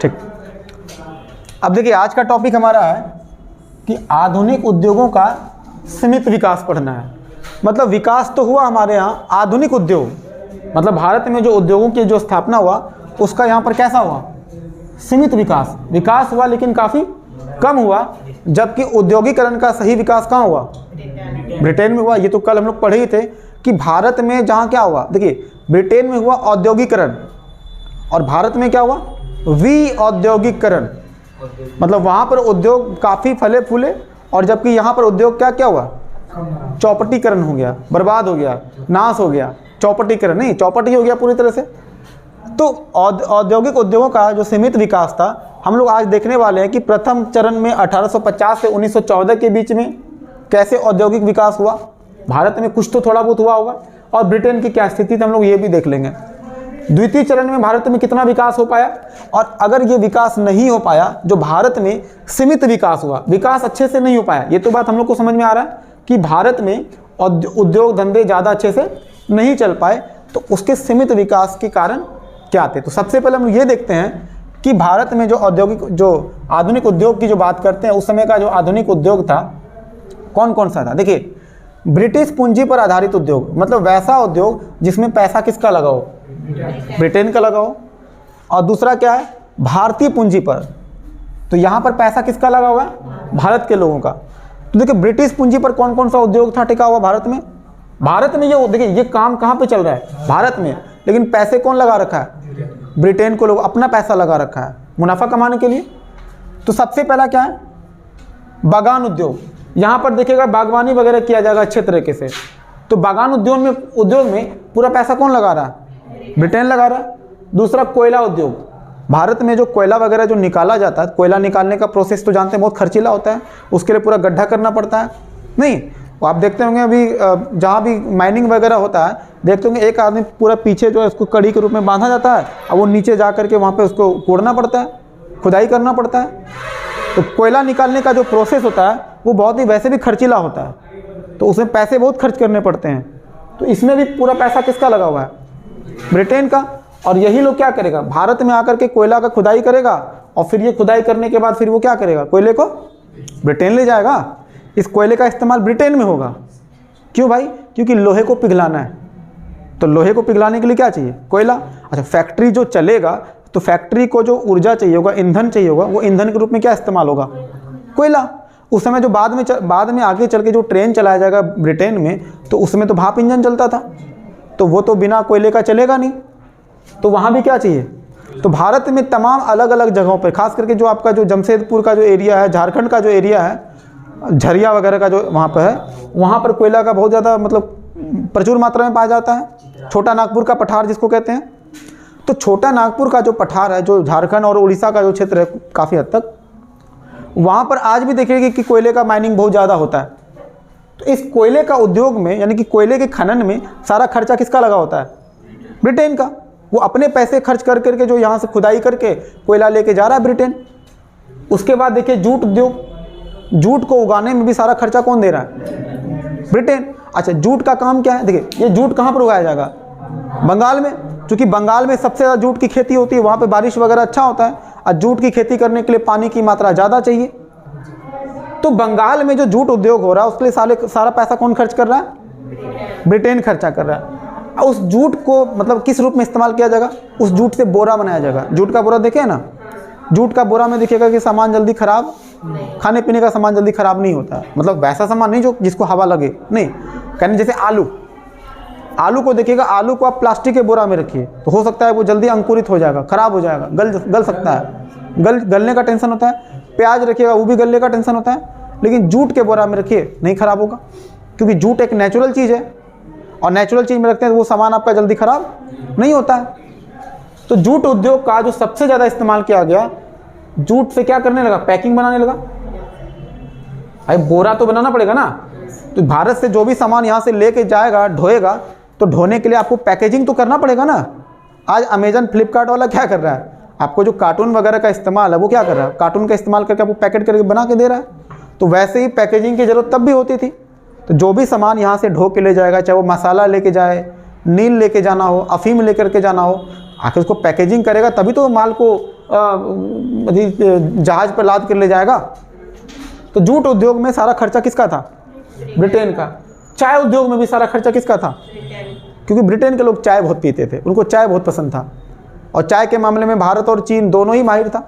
ठीक। अब देखिए आज का टॉपिक हमारा है कि आधुनिक उद्योगों का सीमित विकास पढ़ना है। मतलब विकास तो हुआ हमारे यहाँ, आधुनिक उद्योग मतलब भारत में जो उद्योगों की जो स्थापना हुआ उसका यहाँ पर कैसा हुआ, सीमित विकास हुआ, लेकिन काफ़ी कम हुआ। जबकि औद्योगिकरण का सही विकास कहाँ हुआ, ब्रिटेन में हुआ। ये तो कल हम लोग पढ़े ही थे कि भारत में जहाँ क्या हुआ, देखिए ब्रिटेन में हुआ औद्योगिकरण और भारत में क्या हुआ, विऔद्योगिकरण। मतलब वहाँ पर उद्योग काफ़ी फले फूले और जबकि यहाँ पर उद्योग क्या हुआ, चौपटीकरण हो गया, बर्बाद हो गया, नाश हो गया। चौपटीकरण नहीं, चौपटी हो गया पूरी तरह से। तो औद्योगिक उद्योगों का जो सीमित विकास था, हम लोग आज देखने वाले हैं कि प्रथम चरण में 1850 से 1914 के बीच में कैसे औद्योगिक विकास हुआ। भारत में कुछ तो थोड़ा बहुत हुआ होगा और ब्रिटेन की क्या स्थिति थी हम लोग ये भी देख लेंगे। द्वितीय चरण में भारत में कितना विकास हो पाया, और अगर ये विकास नहीं हो पाया, जो भारत में सीमित विकास हुआ, विकास अच्छे से नहीं हो पाया, ये तो बात हम लोग को समझ में आ रहा है कि भारत में उद्योग धंधे ज़्यादा अच्छे से नहीं चल पाए, तो उसके सीमित विकास के कारण क्या थे। तो सबसे पहले हम ये देखते हैं कि भारत में जो आधुनिक उद्योग की जो बात करते हैं, उस समय का जो आधुनिक उद्योग था कौन कौन सा था। देखिए ब्रिटिश पूंजी पर आधारित उद्योग, मतलब वैसा उद्योग जिसमें पैसा किसका लगाओ, ब्रिटेन का लगाओ। और दूसरा क्या है, भारतीय पूंजी पर, तो यहाँ पर पैसा किसका लगा हुआ है, भारत के लोगों का। तो देखिए ब्रिटिश पूंजी पर कौन कौन सा उद्योग था टिका हुआ भारत में। भारत में ये देखिए ये काम कहाँ पे चल रहा है, भारत में, लेकिन पैसे कौन लगा रखा है, ब्रिटेन को लोग अपना पैसा लगा रखा है मुनाफा कमाने के लिए। तो सबसे पहला क्या है, बागान उद्योग। यहाँ पर देखिएगा बागवानी वगैरह किया जाएगा अच्छे तरीके से। तो बागान उद्योग में पूरा पैसा कौन लगा रहा है, ब्रिटेन लगा रहा है। दूसरा कोयला उद्योग, भारत में जो कोयला वगैरह जो निकाला जाता है, कोयला निकालने का प्रोसेस तो जानते हैं बहुत खर्चीला होता है, उसके लिए पूरा गड्ढा करना पड़ता है। नहीं, आप देखते होंगे अभी जहाँ भी माइनिंग वगैरह होता है, देखते होंगे एक आदमी पूरा पीछे जो है उसको कड़ी के रूप में बांधा जाता है और वो नीचे जा करके वहाँ पे उसको कोड़ना पड़ता है, खुदाई करना पड़ता है। तो कोयला निकालने का जो प्रोसेस होता है वो बहुत ही वैसे भी खर्चीला होता है, तो उसमें पैसे बहुत खर्च करने पड़ते हैं। तो इसमें भी पूरा पैसा किसका लगा हुआ है, ब्रिटेन का। और यही लोग क्या करेगा, भारत में आकर के कोयला का खुदाई करेगा और फिर ये खुदाई करने के बाद फिर वो क्या करेगा, कोयले को ब्रिटेन ले जाएगा। इस कोयले का इस्तेमाल ब्रिटेन में होगा। क्यों भाई, क्योंकि लोहे को पिघलाना है, तो लोहे को पिघलाने के लिए क्या चाहिए, कोयला। अच्छा, फैक्ट्री जो चलेगा तो फैक्ट्री को जो ऊर्जा चाहिए होगा, ईंधन चाहिए होगा, वो ईंधन के रूप में क्या इस्तेमाल होगा, कोयला। उस समय जो बाद में आगे चल के जो ट्रेन चलाया जाएगा ब्रिटेन में, तो उसमें तो भाप इंजन चलता था, तो वो तो बिना कोयले का चलेगा नहीं, तो वहाँ भी क्या चाहिए। तो भारत में तमाम अलग अलग जगहों पर, खास करके जो आपका जो जमशेदपुर का जो एरिया है, झारखंड का जो एरिया है, झरिया वगैरह का जो वहाँ पर है, वहाँ पर कोयला का बहुत ज़्यादा मतलब प्रचुर मात्रा में पाया जाता है। छोटा नागपुर का पठार जिसको कहते हैं, तो छोटा नागपुर का जो पठार है, जो झारखंड और उड़ीसा का जो क्षेत्र है काफ़ी हद तक, वहाँ पर आज भी देखिए कि कोयले का माइनिंग बहुत ज़्यादा होता है। तो इस कोयले का उद्योग में, यानी कि कोयले के खनन में सारा खर्चा किसका लगा होता है, ब्रिटेन का। वो अपने पैसे खर्च कर करके जो यहाँ से खुदाई करके कोयला लेके जा रहा है ब्रिटेन। उसके बाद देखिए जूट उद्योग, जूट को उगाने में भी सारा खर्चा कौन दे रहा है, ब्रिटेन। अच्छा, जूट का काम क्या है, देखिए ये जूट कहाँ पर उगाया जाएगा, बंगाल में, क्योंकि बंगाल में सबसे ज़्यादा जूट की खेती होती है, वहाँ पे बारिश वगैरह अच्छा होता है और जूट की खेती करने के लिए पानी की मात्रा ज़्यादा चाहिए। तो बंगाल में जो जूट उद्योग हो रहा है उसके लिए सारा पैसा कौन खर्च कर रहा है, ब्रिटेन खर्चा कर रहा है। उस जूट को मतलब किस रूप में इस्तेमाल किया जाएगा, उस जूट से बोरा बनाया जाएगा। जूट का बोरा देखे ना, जूट का बोरा में देखिएगा कि सामान जल्दी खराब, खाने पीने का सामान जल्दी खराब नहीं होता है। मतलब वैसा सामान नहीं जो जिसको हवा लगे, नहीं। कहने जैसे आलू को देखिएगा, आलू को आप प्लास्टिक के बोरा में रखिए तो हो सकता है वो जल्दी अंकुरित हो जाएगा, खराब हो जाएगा, गल सकता है, गलने का टेंशन होता है। प्याज रखिएगा, वो भी गलने का टेंशन होता है। लेकिन जूट के बोरा में रखिए, नहीं खराब होगा, क्योंकि जूट एक नेचुरल चीज़ है और नेचुरल चीज़ में रखते हैं तो वो सामान आपका जल्दी खराब नहीं होता है। तो जूट उद्योग का जो सबसे ज़्यादा इस्तेमाल किया गया, जूट से क्या करने लगा, पैकिंग बनाने लगा। भाई बोरा तो बनाना पड़ेगा ना, तो भारत से जो भी सामान यहाँ से लेके जाएगा, ढोएगा, तो ढोने के लिए आपको पैकेजिंग तो करना पड़ेगा ना। आज अमेजन फ्लिपकार्ट वाला क्या कर रहा है, आपको जो कार्टून वगैरह का इस्तेमाल है वो क्या कर रहा है, कार्टून का इस्तेमाल करके आपको पैकेट करके बना के दे रहा है। तो वैसे ही पैकेजिंग की ज़रूरत तब भी होती थी। तो जो भी सामान यहाँ से ढो के ले जाएगा, चाहे वो मसाला लेके जाए, नील लेके जाना हो, अफीम लेकर के जाना हो, आखिर उसको पैकेजिंग करेगा तभी तो माल को जहाज पर लाद कर ले जाएगा। तो जूट उद्योग में सारा खर्चा किसका था? ब्रिटेन का। चाय उद्योग में भी सारा खर्चा किसका था? क्योंकि ब्रिटेन के लोग चाय बहुत पीते थे, उनको चाय बहुत पसंद था, और चाय के मामले में भारत और चीन दोनों ही माहिर था।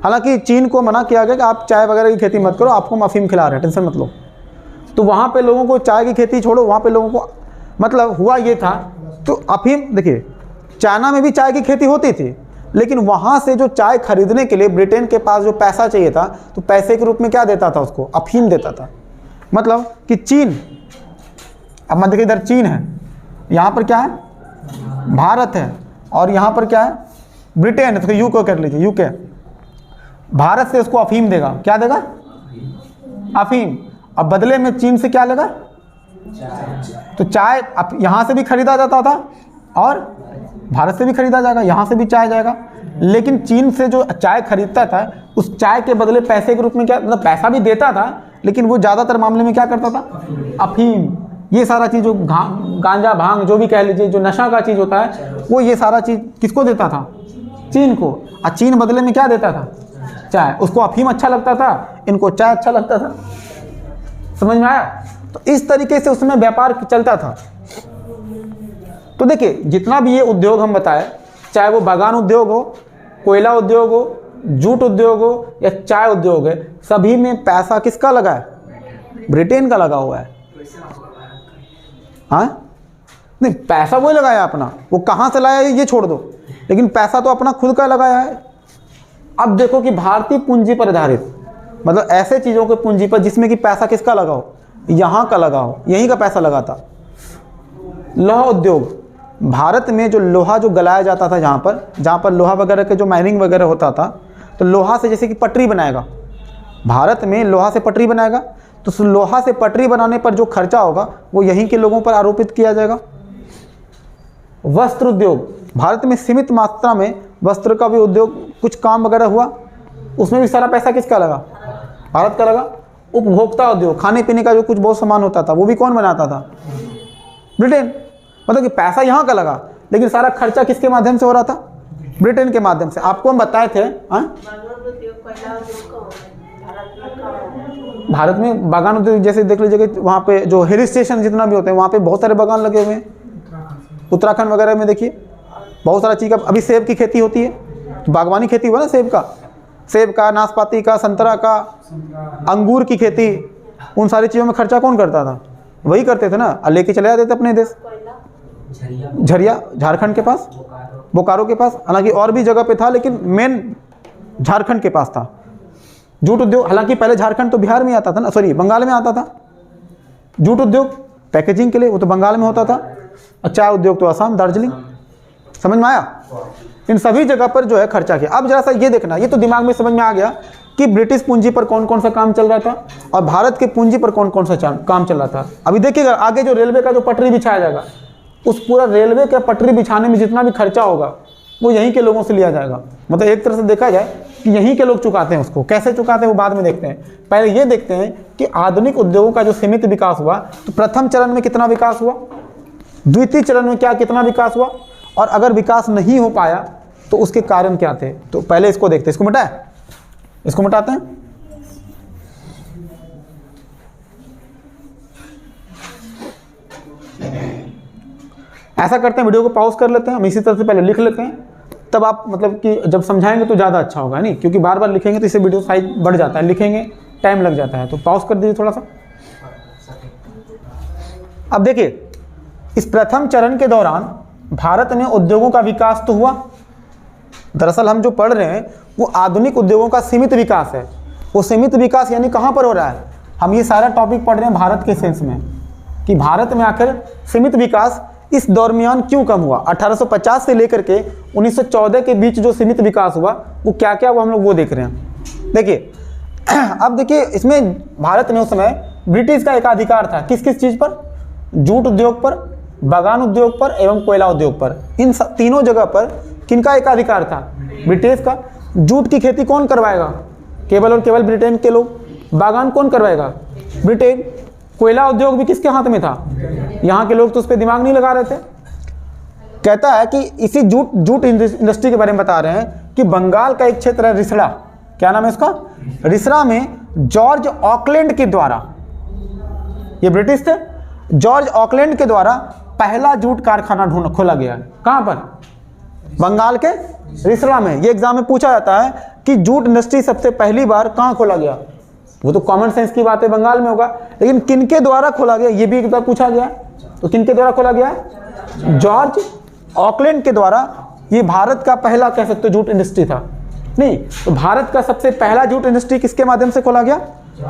हालांकि चीन को मना किया गया कि आप चाय वगैरह की खेती मत करो, आपको हम अफीम खिला रहे हैं, टेंशन मत लो। तो वहाँ पे लोगों को चाय की खेती छोड़ो, वहाँ पे लोगों को मतलब हुआ ये था। तो अफीम देखिए, चाइना में भी चाय की खेती होती थी, लेकिन वहाँ से जो चाय खरीदने के लिए ब्रिटेन के पास जो पैसा चाहिए था, तो पैसे के रूप में क्या देता था उसको? अफीम देता था। मतलब कि चीन, अब मत देखिए इधर चीन है, यहाँ पर क्या है? भारत है, और यहाँ पर क्या है? ब्रिटेन है। तो यूके कर लीजिए, यूके भारत से उसको अफीम देगा। क्या देगा? अफीम। अब बदले में चीन से क्या लेगा? तो चाय अब यहाँ से भी खरीदा जाता था और भारत से भी खरीदा जाएगा, यहाँ से भी चाय जाएगा। लेकिन चीन से जो चाय खरीदता था, उस चाय के बदले पैसे के रूप में क्या, मतलब पैसा भी देता था, लेकिन वो ज़्यादातर मामले में क्या करता था? अफीम। ये सारा चीज़ जो गांजा भांग जो भी कह लीजिए, जो नशा का चीज़ होता है, वो ये सारा चीज़ किसको देता था? चीन को। और चीन बदले में क्या देता था? चाय। उसको अफीम अच्छा लगता था, इनको चाय अच्छा लगता था। समझ में आया? तो इस तरीके से उसमें व्यापार चलता था। तो देखिए, जितना भी ये उद्योग हम बताए, चाहे वो बागान उद्योग हो, कोयला उद्योग हो, जूट उद्योग हो या चाय उद्योग है, सभी में पैसा किसका लगा है? ब्रिटेन का लगा हुआ है। हाँ नहीं, पैसा वही लगाया अपना, वो कहाँ से लाया ये छोड़ दो, लेकिन पैसा तो अपना खुद का लगाया है। अब देखो कि भारतीय पूंजी पर आधारित, मतलब ऐसे चीज़ों के पूंजी पर जिसमें कि पैसा किसका लगाओ? यहाँ का लगाओ, यहीं का पैसा लगा था। लोहा उद्योग, भारत में जो लोहा जो गलाया जाता था, जहाँ पर लोहा वगैरह के जो माइनिंग वगैरह होता था, तो लोहा से जैसे कि पटरी बनाएगा, भारत में लोहा से पटरी बनाएगा, तो लोहा से पटरी बनाने पर जो खर्चा होगा वो यहीं के लोगों पर आरोपित किया जाएगा। वस्त्र उद्योग, भारत में सीमित मात्रा में वस्त्र का भी उद्योग, कुछ काम वगैरह हुआ, उसमें भी सारा पैसा किसका लगा? भारत का लगा। उपभोक्ता उद्योग, खाने पीने का जो कुछ बहुत सामान होता था, वो भी कौन बनाता था? ब्रिटेन। मतलब कि पैसा यहाँ का लगा, लेकिन सारा खर्चा किसके माध्यम से हो रहा था? ब्रिटेन के माध्यम से। आपको हम बताए थे भारत में बागान उद्योग, जैसे देख लीजिए कि वहाँ पे जो हिल स्टेशन जितना भी होते हैं, वहाँ पे बहुत सारे बागान लगे हुए हैं। उत्तराखंड वगैरह में देखिए बहुत सारा चीज़ का, अभी सेब की खेती होती है, तो बागवानी खेती हुआ ना, सेब का, नाशपाती का, संतरा का, अंगूर की खेती, उन सारी चीज़ों में खर्चा कौन करता था? वही करते थे ना, और लेके चले जाते थे अपने देश। झरिया झारखंड के पास, बोकारो के पास, हालांकि और भी जगह पे था, लेकिन मेन झारखंड के पास था। जूट उद्योग, हालांकि पहले झारखंड तो बिहार में आता था ना, सॉरी बंगाल में आता था। जूट उद्योग पैकेजिंग के लिए वो तो बंगाल में होता था, और चाय उद्योग तो असम, दार्जिलिंग। समझ में आया? इन सभी जगह पर जो है खर्चा किया। अब जरा सा ये देखना, ये तो दिमाग में समझ में आ गया कि ब्रिटिश पूंजी पर कौन कौन सा काम चल रहा था और भारत के पूंजी पर कौन कौन सा काम चल रहा था। अभी देखिएगा आगे जो रेलवे का जो पटरी बिछाया जाएगा, उस पूरा रेलवे का पटरी बिछाने में जितना भी खर्चा होगा वो यहीं के लोगों से लिया जाएगा। मतलब एक तरह से देखा जाए कि यहीं के लोग चुकाते हैं उसको। कैसे चुकाते हैं वो बाद में देखते हैं, पहले ये देखते हैं कि आधुनिक उद्योगों का जो सीमित विकास हुआ, तो प्रथम चरण में कितना विकास हुआ, द्वितीय चरण में क्या कितना विकास हुआ, और अगर विकास नहीं हो पाया तो उसके कारण क्या थे। तो पहले इसको देखते हैं, इसको मिटाए, इसको मिटाते हैं। ऐसा करते हैं, वीडियो को पॉज कर लेते हैं, हम इसी तरह से पहले लिख लेते हैं, तब आप मतलब कि जब समझाएंगे तो ज़्यादा अच्छा होगा, नहीं क्योंकि बार बार लिखेंगे तो इससे वीडियो साइज बढ़ जाता है, लिखेंगे टाइम लग जाता है। तो पॉज कर दीजिए थोड़ा सा। अब देखिए, इस प्रथम चरण के दौरान भारत में उद्योगों का विकास तो हुआ। दरअसल हम जो पढ़ रहे हैं वो आधुनिक उद्योगों का सीमित विकास है। वो सीमित विकास यानी कहाँ पर हो रहा है? हम ये सारा टॉपिक पढ़ रहे हैं भारत के सेंस में, कि भारत में आखिर सीमित विकास इस दरमियान क्यों कम हुआ। 1850 से लेकर के 1914 के बीच जो सीमित विकास हुआ वो क्या क्या हुआ, हम लोग वो देख रहे हैं। देखिए अब देखिए, इसमें भारत में उस समय ब्रिटिश का एकाधिकार था किस किस चीज़ पर? जूट उद्योग पर, बागान उद्योग पर एवं कोयला उद्योग पर। इन तीनों जगह पर किनका एकाधिकार था? ब्रिटिश का। जूट की खेती कौन करवाएगा? केवल और केवल ब्रिटेन के लोग। बागान कौन करवाएगा? ब्रिटेन। कोयला उद्योग भी किसके हाथ में था? यहाँ के लोग तो उस पर दिमाग नहीं लगा रहे थे। कहता है कि इसी जूट इंडस्ट्री के बारे में बता रहे हैं कि बंगाल का एक क्षेत्र है रिसड़ा, क्या नाम है इसका, रिसड़ा में जॉर्ज ऑकलैंड के द्वारा, ये ब्रिटिश थे, जॉर्ज ऑकलैंड के द्वारा पहला जूट कारखाना खोला गया। कहाँ पर, बंगाल के रिसड़ा में। ये एग्जाम में पूछा जाता है कि जूट इंडस्ट्री सबसे पहली बार कहाँ खोला गया, वो तो कॉमन सेंस की बात है, बंगाल में होगा, लेकिन किनके द्वारा खोला गया ये भी एक बार पूछा गया। तो किनके द्वारा खोला गया, जॉर्ज ऑकलैंड के द्वारा। ये भारत का पहला कह सकते हो जूट इंडस्ट्री था, नहीं तो भारत का सबसे पहला जूट इंडस्ट्री किसके माध्यम से खोला गया,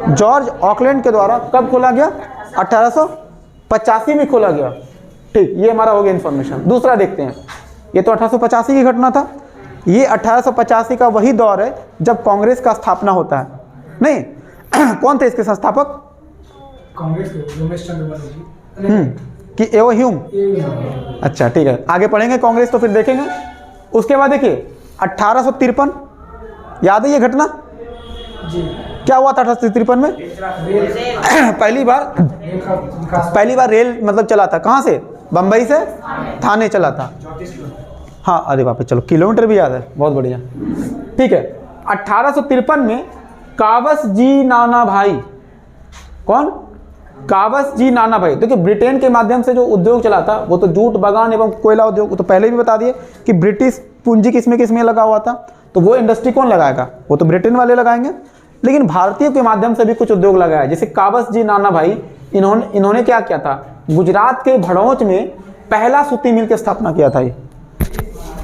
जॉर्ज ऑकलैंड के द्वारा। कब खोला गया, 1885 में खोला गया। ठीक, ये हमारा हो गया इन्फॉर्मेशन। दूसरा देखते हैं, ये तो 1885 की घटना था। ये 1885 का वही दौर है जब कांग्रेस का स्थापना होता है, नहीं कौन थे इसके संस्थापक, कांग्रेस के रमेश चंद्र बनर्जी कि एओ ह्यूम। अच्छा ठीक है, आगे पढ़ेंगे कांग्रेस तो फिर देखेंगे। उसके बाद देखिए 1853, याद है ये घटना, जी क्या हुआ था 1853 में, पहली बार रेल मतलब चला था, कहाँ से, बम्बई से थाने चला था। हाँ अरे बाप रे, चलो किलोमीटर भी याद है, बहुत बढ़िया। ठीक है, 1853 में काबस जी नाना भाई, कौन, काबस जी नाना भाई। देखिए ब्रिटेन के माध्यम से जो उद्योग चला था वो तो जूट बागान एवं कोयला उद्योग, तो पहले भी बता दिए कि ब्रिटिश पूंजी किसमें लगा हुआ था, तो वो इंडस्ट्री कौन लगाएगा, वो तो ब्रिटेन वाले लगाएंगे। लेकिन भारतीयों के माध्यम से भी कुछ उद्योग लगाया, जैसे काबस जी नाना भाई, इन्होंने क्या किया था, गुजरात के भड़ौच में पहला सूती मिल की स्थापना किया था। ये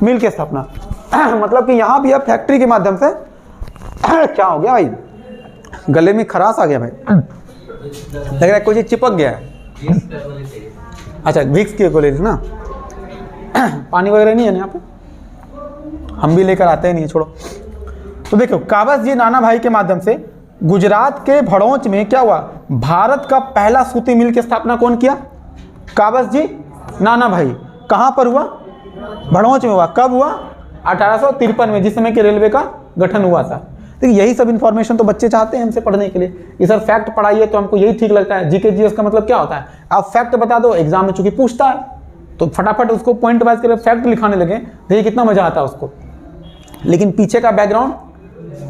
मिल की स्थापना मतलब कि यहाँ भी अब फैक्ट्री के माध्यम से क्या हो गया भाई, गले में खराश आ गया भाई, लग रहा है कोई चीज चिपक गया है। अच्छा विक्स की गोली ना, पानी वगैरह नहीं है ना यहाँ पे, हम भी लेकर आते हैं नहीं, छोड़ो। तो देखो काबस जी नाना भाई के माध्यम से गुजरात के भड़ौच में क्या हुआ, भारत का पहला सूती मिल की स्थापना कौन किया, काबस जी नाना भाई। कहाँ पर हुआ, भड़ौच में हुआ। कब हुआ, 1853 में, जिस समय के रेलवे का गठन हुआ था। तो यही सब इन्फॉर्मेशन तो बच्चे चाहते हैं हमसे पढ़ने के लिए, ये सर फैक्ट पढ़ाइए तो हमको यही ठीक लगता है। जीके जीएस का मतलब क्या होता है, आप फैक्ट बता दो, एग्जाम में चूंकि पूछता है तो फटाफट उसको पॉइंट वाइज कर फैक्ट लिखाने लगे, देखिए कितना मजा आता है उसको, लेकिन पीछे का बैकग्राउंड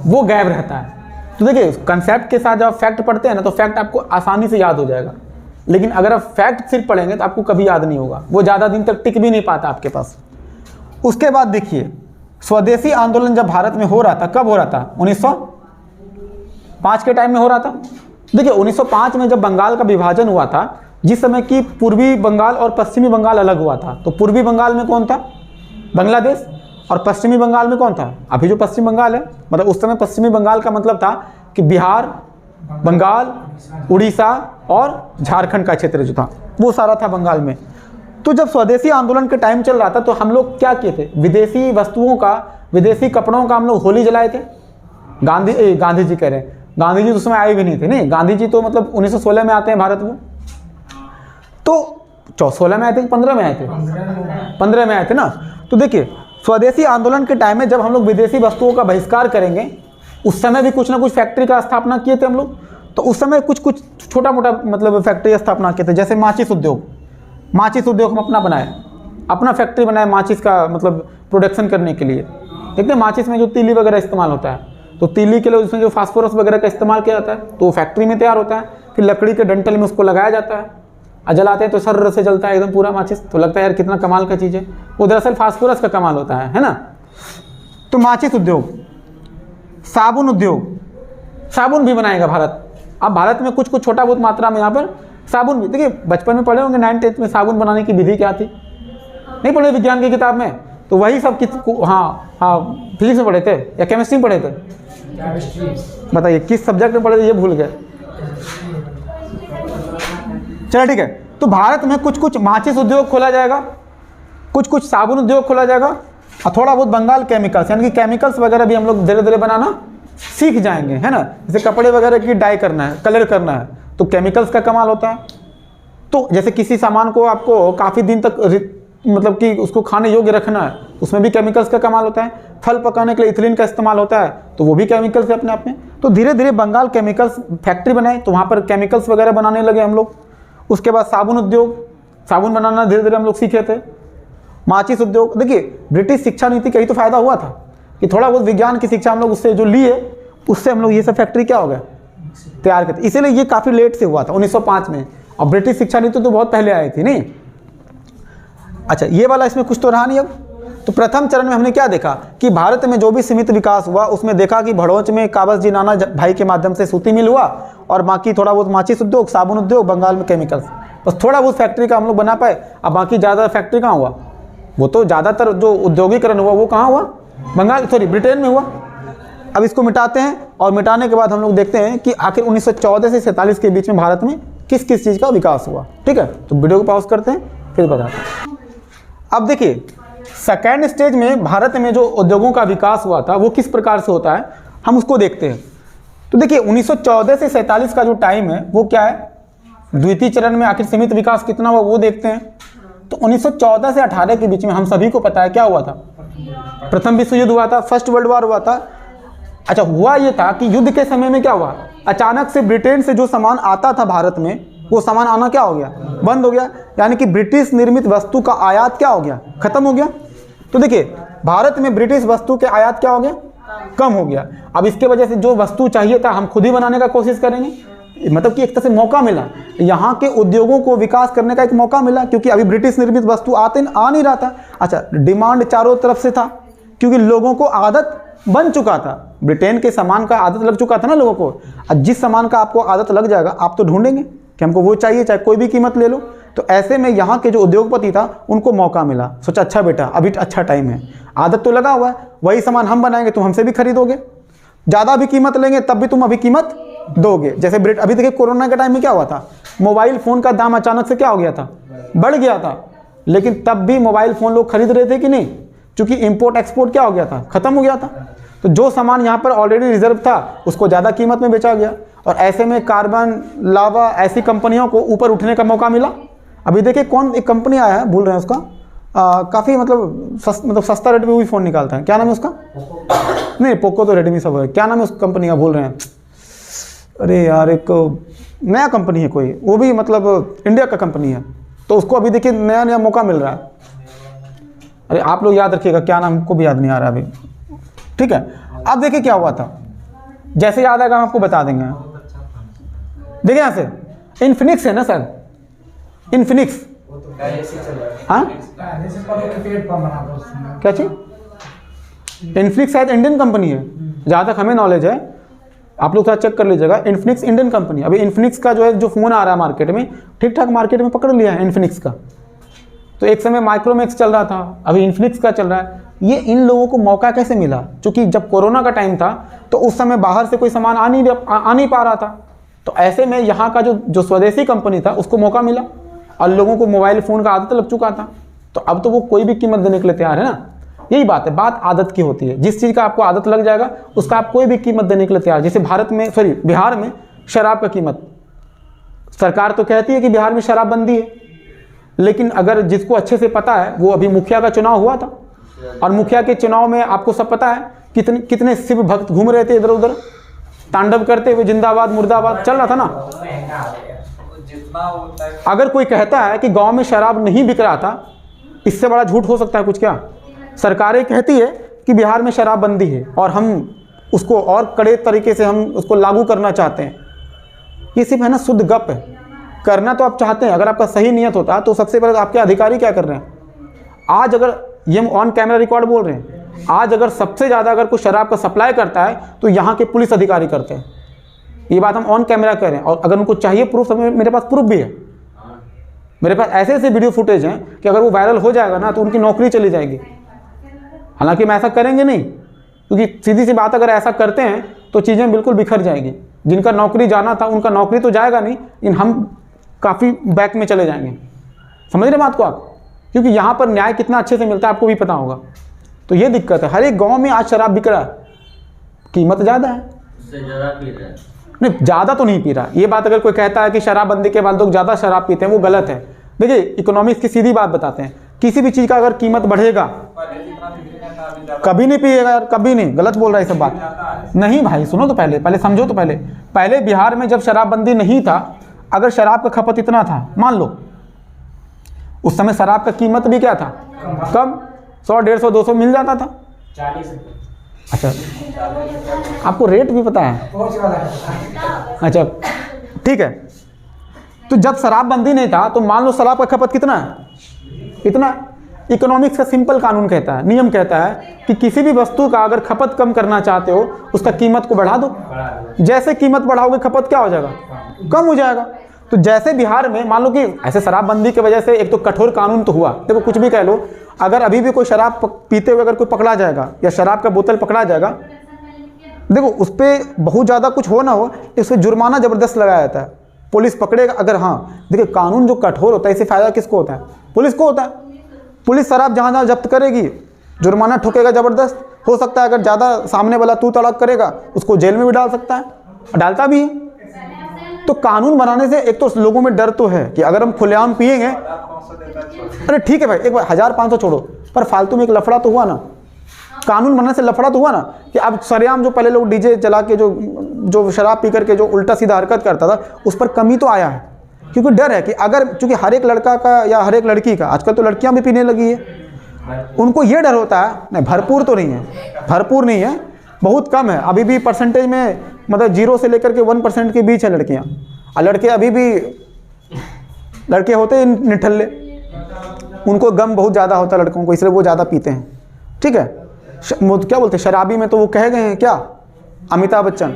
वो गायब रहता है। तो देखिए कंसेप्ट के साथ जब आप फैक्ट पढ़ते हैं ना, तो फैक्ट आपको आसानी से याद हो जाएगा, लेकिन अगर आप फैक्ट सिर्फ पढ़ेंगे तो आपको कभी याद नहीं होगा, वो ज़्यादा दिन तक टिक भी नहीं पाता आपके पास। उसके बाद देखिए स्वदेशी आंदोलन जब भारत में हो रहा था, कब हो रहा था, 1905 के टाइम में हो रहा था। देखिए 1905 में जब बंगाल का विभाजन हुआ था, जिस समय की पूर्वी बंगाल और पश्चिमी बंगाल अलग हुआ था, तो पूर्वी बंगाल में कौन था, बांग्लादेश, और पश्चिमी बंगाल में कौन था, अभी जो पश्चिम बंगाल है। मतलब उस समय पश्चिमी बंगाल का मतलब था कि बिहार, बंगाल, उड़ीसा और झारखंड का क्षेत्र जो था वो सारा था बंगाल में। तो जब स्वदेशी आंदोलन के टाइम चल रहा था तो हम लोग क्या किए थे, विदेशी वस्तुओं का, विदेशी कपड़ों का हम लोग होली जलाए थे। गांधी जी कह रहे हैं, गांधी जी तो उस समय आए भी नहीं थे, नहीं गांधी जी तो मतलब 1916 में आते हैं भारत में, तो 16 में आए थे, 15 में आए थे, 15 में आए थे ना। तो देखिए स्वदेशी आंदोलन के टाइम में जब हम लोग विदेशी वस्तुओं का बहिष्कार करेंगे, उस समय भी कुछ ना कुछ फैक्ट्री का स्थापना किए थे हम लोग। तो उस समय कुछ छोटा मोटा मतलब फैक्ट्री स्थापना किए थे, जैसे माचिस उद्योग हम अपना बनाए, अपना फैक्ट्री बनाए माचिस का मतलब प्रोडक्शन करने के लिए। देखते हैं माचिस में जो तीली वगैरह इस्तेमाल होता है, तो तीली के लिए उसमें जो फास्फोरस वगैरह का इस्तेमाल किया जाता है, तो वो फैक्ट्री में तैयार होता है। फिर लकड़ी के डंटल में उसको लगाया जाता है और जलाते हैं तो सर्र से जलता है एकदम पूरा माचिस, तो लगता है यार कितना कमाल का चीज़ है। वो दरअसल फास्फोरस का कमाल होता है ना। तो माचिस उद्योग, साबुन उद्योग, साबुन भी बनाएगा भारत। अब भारत में कुछ छोटा बहुत मात्रा में यहाँ पर साबुन भी, देखिए बचपन में पढ़े होंगे 9th-10th में साबुन बनाने की विधि क्या थी, नहीं पढ़े विज्ञान की किताब में, तो वही सब हाँ फिजिक्स में पढ़े थे या केमिस्ट्री में पढ़े थे, बताइए किस सब्जेक्ट में पढ़े थे, ये भूल गए। चलो ठीक है, तो भारत में कुछ माचिस उद्योग खोला जाएगा, कुछ साबुन उद्योग खोला जाएगा, और थोड़ा बहुत बंगाल केमिकल्स, यानी कि केमिकल्स वगैरह भी हम लोग धीरे धीरे बनाना सीख जाएंगे, है ना। जैसे कपड़े वगैरह की डाई करना है, कलर करना है, तो केमिकल्स का कमाल होता है। तो जैसे किसी सामान को आपको काफ़ी दिन तक मतलब कि उसको खाने योग्य रखना है, उसमें भी केमिकल्स का कमाल होता है। फल पकाने के लिए इथिलीन का इस्तेमाल होता है, तो वो भी केमिकल्स है अपने आप में। तो धीरे धीरे बंगाल केमिकल्स फैक्ट्री बनाए, तो वहाँ पर केमिकल्स वगैरह बनाने लगे हम लोग। उसके बाद साबुन उद्योग, साबुन बनाना धीरे धीरे हम लोग सीखे थे। माचिस उद्योग, देखिए ब्रिटिश शिक्षा नीति का ही तो फायदा हुआ था कि थोड़ा बहुत विज्ञान की शिक्षा हम लोग उससे जो लिए, उससे हम लोग ये सब फैक्ट्री क्या हो गया तैयार करते। इसीलिए ये काफ़ी लेट से हुआ था 1905 में, और ब्रिटिश शिक्षा नीति तो बहुत पहले आई थी नहीं। अच्छा, ये वाला इसमें कुछ तो रहा नहीं। अब तो प्रथम चरण में हमने क्या देखा कि भारत में जो भी सीमित विकास हुआ उसमें देखा कि भड़ोच में काबस जी नाना भाई के माध्यम से सूती मिल हुआ, और बाकी थोड़ा बहुत माचिस उद्योग, साबुन उद्योग, बंगाल में केमिकल्स, बस थोड़ा बहुत फैक्ट्री का हम लोग बना पाए। अब बाकी ज़्यादा फैक्ट्री कहाँ हुआ, वो तो ज़्यादातर जो उद्योगीकरण हुआ वो कहाँ हुआ, ब्रिटेन में हुआ। अब इसको मिटाते हैं, और मिटाने के बाद हम लोग देखते हैं कि आखिर 1914 से 47 के बीच में भारत में किस किस चीज़ का विकास हुआ। ठीक है, तो वीडियो को पॉज करते हैं, फिर बताते हैं। अब देखिए सेकेंड स्टेज में भारत में जो उद्योगों का विकास हुआ था वो किस प्रकार से होता है, हम उसको देखते हैं। तो देखिए 1914 से 47 का जो टाइम है वो क्या है, द्वितीय चरण में आखिर सीमित विकास कितना हुआ वो देखते हैं। तो 1914 से 18 के बीच में हम सभी को पता है क्या हुआ था, प्रथम विश्व युद्ध हुआ था, फर्स्ट वर्ल्ड वॉर हुआ था। अच्छा, हुआ ये था कि युद्ध के समय में क्या हुआ, अचानक से ब्रिटेन से जो सामान आता था भारत में, वो सामान आना क्या हो गया, बंद हो गया। यानी कि ब्रिटिश निर्मित वस्तु का आयात क्या हो गया, खत्म हो गया। तो देखिए भारत में ब्रिटिश वस्तु के आयात क्या हो गया, कम हो गया। अब इसके वजह से जो वस्तु चाहिए था हम खुद ही बनाने का कोशिश करेंगे, मतलब कि एक तरह से मौका मिला, यहाँ के उद्योगों को विकास करने का एक मौका मिला, क्योंकि अभी ब्रिटिश निर्मित वस्तु आ नहीं रहा था। अच्छा, डिमांड चारों तरफ से था, क्योंकि लोगों को आदत बन चुका था, ब्रिटेन के सामान का आदत लग चुका था ना लोगों को। जिस सामान का आपको आदत लग जाएगा आप तो ढूंढेंगे कि हमको वो चाहिए, चाहे कोई भी कीमत ले लो। तो ऐसे में यहाँ के जो उद्योगपति था उनको मौका मिला, सोचा अच्छा बेटा अभी अच्छा टाइम है, आदत तो लगा हुआ है, वही सामान हम बनाएंगे, तुम हमसे भी खरीदोगे, ज़्यादा भी कीमत लेंगे तब भी तुम अभी कीमत दोगे। जैसे अभी देखिए कोरोना के टाइम में क्या हुआ था, मोबाइल फ़ोन का दाम अचानक से क्या हो गया था, बढ़ गया था, लेकिन तब भी मोबाइल फ़ोन लोग खरीद रहे थे कि नहीं, क्योंकि इंपोर्ट एक्सपोर्ट क्या हो गया था, ख़त्म हो गया था। तो जो सामान यहाँ पर ऑलरेडी रिजर्व था उसको ज़्यादा कीमत में बेचा गया, और ऐसे में कार्बन, लावा, ऐसी कंपनियों को ऊपर उठने का मौका मिला। अभी देखिए कौन एक कंपनी आया है, भूल रहे हैं उसका, काफ़ी मतलब सस्ता रेट में भी फ़ोन निकालता है, क्या नाम है उसका, नहीं पोको तो रेडमी सब है, क्या नाम है उस कंपनी का, भूल रहे हैं। अरे यार एक नया कंपनी है कोई, वो भी मतलब इंडिया का कंपनी है, तो उसको अभी देखिए नया नया मौका मिल रहा है। अरे आप लोग याद रखिएगा क्या नाम, हमको भी याद नहीं आ रहा अभी। ठीक है, अब देखिए क्या हुआ था, जैसे याद आएगा हम आपको बता देंगे। देखिए यहाँ से इन्फिनिक्स है ना सर, इन्फिनिक्स, हाँ क्या चीज, इन्फिनिक्स शायद इंडियन कंपनी है जहाँ तक हमें नॉलेज है, आप लोग थोड़ा चेक कर लीजिएगा। इन्फिनिक्स इंडियन कंपनी, अभी इन्फिनिक्स का जो है जो फ़ोन आ रहा है मार्केट में, ठीक ठाक मार्केट में पकड़ लिया है इन्फिनिक्स का। तो एक समय माइक्रोमैक्स चल रहा था, अभी इन्फिनिक्स का चल रहा है। ये इन लोगों को मौका कैसे मिला, क्योंकि जब कोरोना का टाइम था तो उस समय बाहर से कोई सामान आ नहीं पा रहा था, तो ऐसे में यहाँ का जो स्वदेशी कंपनी था उसको मौका मिला, और लोगों को मोबाइल फ़ोन का आदत लग चुका था, तो अब तो वो कोई भी कीमत देने के लिए तैयार है ना। यही बात है, बात आदत की होती है, जिस चीज़ का आपको आदत लग जाएगा उसका आप कोई भी कीमत देने के लिए तैयार। जैसे बिहार में शराब का कीमत, सरकार तो कहती है कि बिहार में शराबबंदी है, लेकिन अगर जिसको अच्छे से पता है, वो अभी मुखिया का चुनाव हुआ था, और मुखिया के चुनाव में आपको सब पता है कितने शिव भक्त घूम रहे थे इधर उधर, तांडव करते हुए, जिंदाबाद मुर्दाबाद चल रहा था ना। अगर कोई कहता है कि गांव में शराब नहीं बिक रहा था, इससे बड़ा झूठ हो सकता है कुछ क्या। सरकारें कहती है कि बिहार में शराबबंदी है, और हम उसको और कड़े तरीके से हम उसको लागू करना चाहते हैं। ये सिर्फ है ना शुद्ध गप है, करना तो आप चाहते हैं, अगर आपका सही नियत होता तो सबसे पहले आपके अधिकारी क्या कर रहे हैं। आज अगर ये हम ऑन कैमरा रिकॉर्ड बोल रहे हैं, आज अगर सबसे ज़्यादा अगर कोई शराब का सप्लाई करता है तो यहाँ के पुलिस अधिकारी करते हैं। ये बात हम ऑन कैमरा कह रहे हैं, और अगर उनको चाहिए प्रूफ, तो मेरे पास प्रूफ भी है। मेरे पास ऐसे ऐसे वीडियो फुटेज हैं कि अगर वो वायरल हो जाएगा ना तो उनकी नौकरी चली जाएगी। हालांकि हम ऐसा करेंगे नहीं, क्योंकि सीधी सी बात, अगर ऐसा करते हैं तो चीज़ें बिल्कुल बिखर जाएगी। जिनका नौकरी जाना था उनका नौकरी तो जाएगा नहीं, लेकिन हम काफ़ी बैक में चले जाएंगे। समझ रहे बात को आप, क्योंकि यहाँ पर न्याय कितना अच्छे से मिलता है आपको भी पता होगा। तो ये दिक्कत है, हर एक गांव में आज शराब बिक रहा है, कीमत ज़्यादा है, उससे ज़्यादा पी रहे हैं। नहीं ज़्यादा तो नहीं पी रहा। ये बात अगर कोई कहता है कि शराबबंदी के बाद लोग ज़्यादा शराब पीते हैं, वो गलत है। देखिए इकोनॉमिक्स की सीधी बात बताते हैं, किसी भी चीज़ का अगर कीमत बढ़ेगा, कभी नहीं पिएगा यार, कभी नहीं, गलत बोल रहा है सब बात नहीं भाई। सुनो तो पहले समझो तो पहले बिहार में जब शराबबंदी नहीं था, अगर शराब का खपत इतना था, मान लो उस समय शराब का कीमत भी क्या था, कम, 100, 150, 200 मिल जाता था। अच्छा, आपको रेट भी पता है? पहुंच वाला है। अच्छा ठीक है। तो जब शराबबंदी नहीं था तो मान लो शराब का खपत कितना है? इतना। इकोनॉमिक्स का सिंपल कानून कहता है, नियम कहता है कि किसी भी वस्तु का अगर खपत कम करना चाहते हो उसका कीमत को बढ़ा दो। जैसे कीमत बढ़ाओगे खपत क्या हो जाएगा? कम हो जाएगा। तो जैसे बिहार में मान लो कि ऐसे शराबबंदी की वजह से एक तो कठोर कानून तो हुआ, देखो कुछ भी कह लो, अगर अभी भी कोई शराब पीते हुए अगर कोई पकड़ा जाएगा या शराब का बोतल पकड़ा जाएगा, देखो उस पर बहुत ज़्यादा कुछ हो ना हो, इस पर जुर्माना ज़बरदस्त लगाया जाता है, पुलिस पकड़ेगा अगर। हाँ देखिए, कानून जो कठोर होता है इससे फ़ायदा किसको होता है? पुलिस को होता है। पुलिस शराब जहाँ जहाँ जब्त करेगी, जुर्माना ठोकेगा ज़बरदस्त। हो सकता है अगर ज़्यादा सामने वाला तू तड़ाक करेगा उसको जेल में भी डाल सकता है, डालता भी है। तो कानून बनाने से एक तो लोगों में डर तो है कि अगर हम खुलेआम पिएंगे, अरे ठीक है भाई एक बार 1500 छोड़ो, पर फालतू में एक लफड़ा तो हुआ ना, कानून बनने से लफड़ा तो हुआ ना, कि अब सरेआम जो पहले लोग डीजे चला के जो शराब पी करके जो उल्टा सीधा हरकत करता था, उस पर कमी तो आया है। क्योंकि डर है कि अगर, चूंकि हर एक लड़का का या हर एक लड़की का, आजकल तो लड़कियां भी पीने लगी है, उनको ये डर होता है, नहीं भरपूर तो नहीं है, भरपूर नहीं है, बहुत कम है अभी भी परसेंटेज में, मतलब 0 से लेकर के 1% के बीच है लड़कियां, और लड़के अभी भी लड़के होते हैं निठल्ले, उनको गम बहुत ज़्यादा होता है लड़कों को, इसलिए वो ज़्यादा पीते हैं। ठीक है, क्या बोलते हैं शराबी में, तो वो कह गए हैं क्या, अमिताभ बच्चन।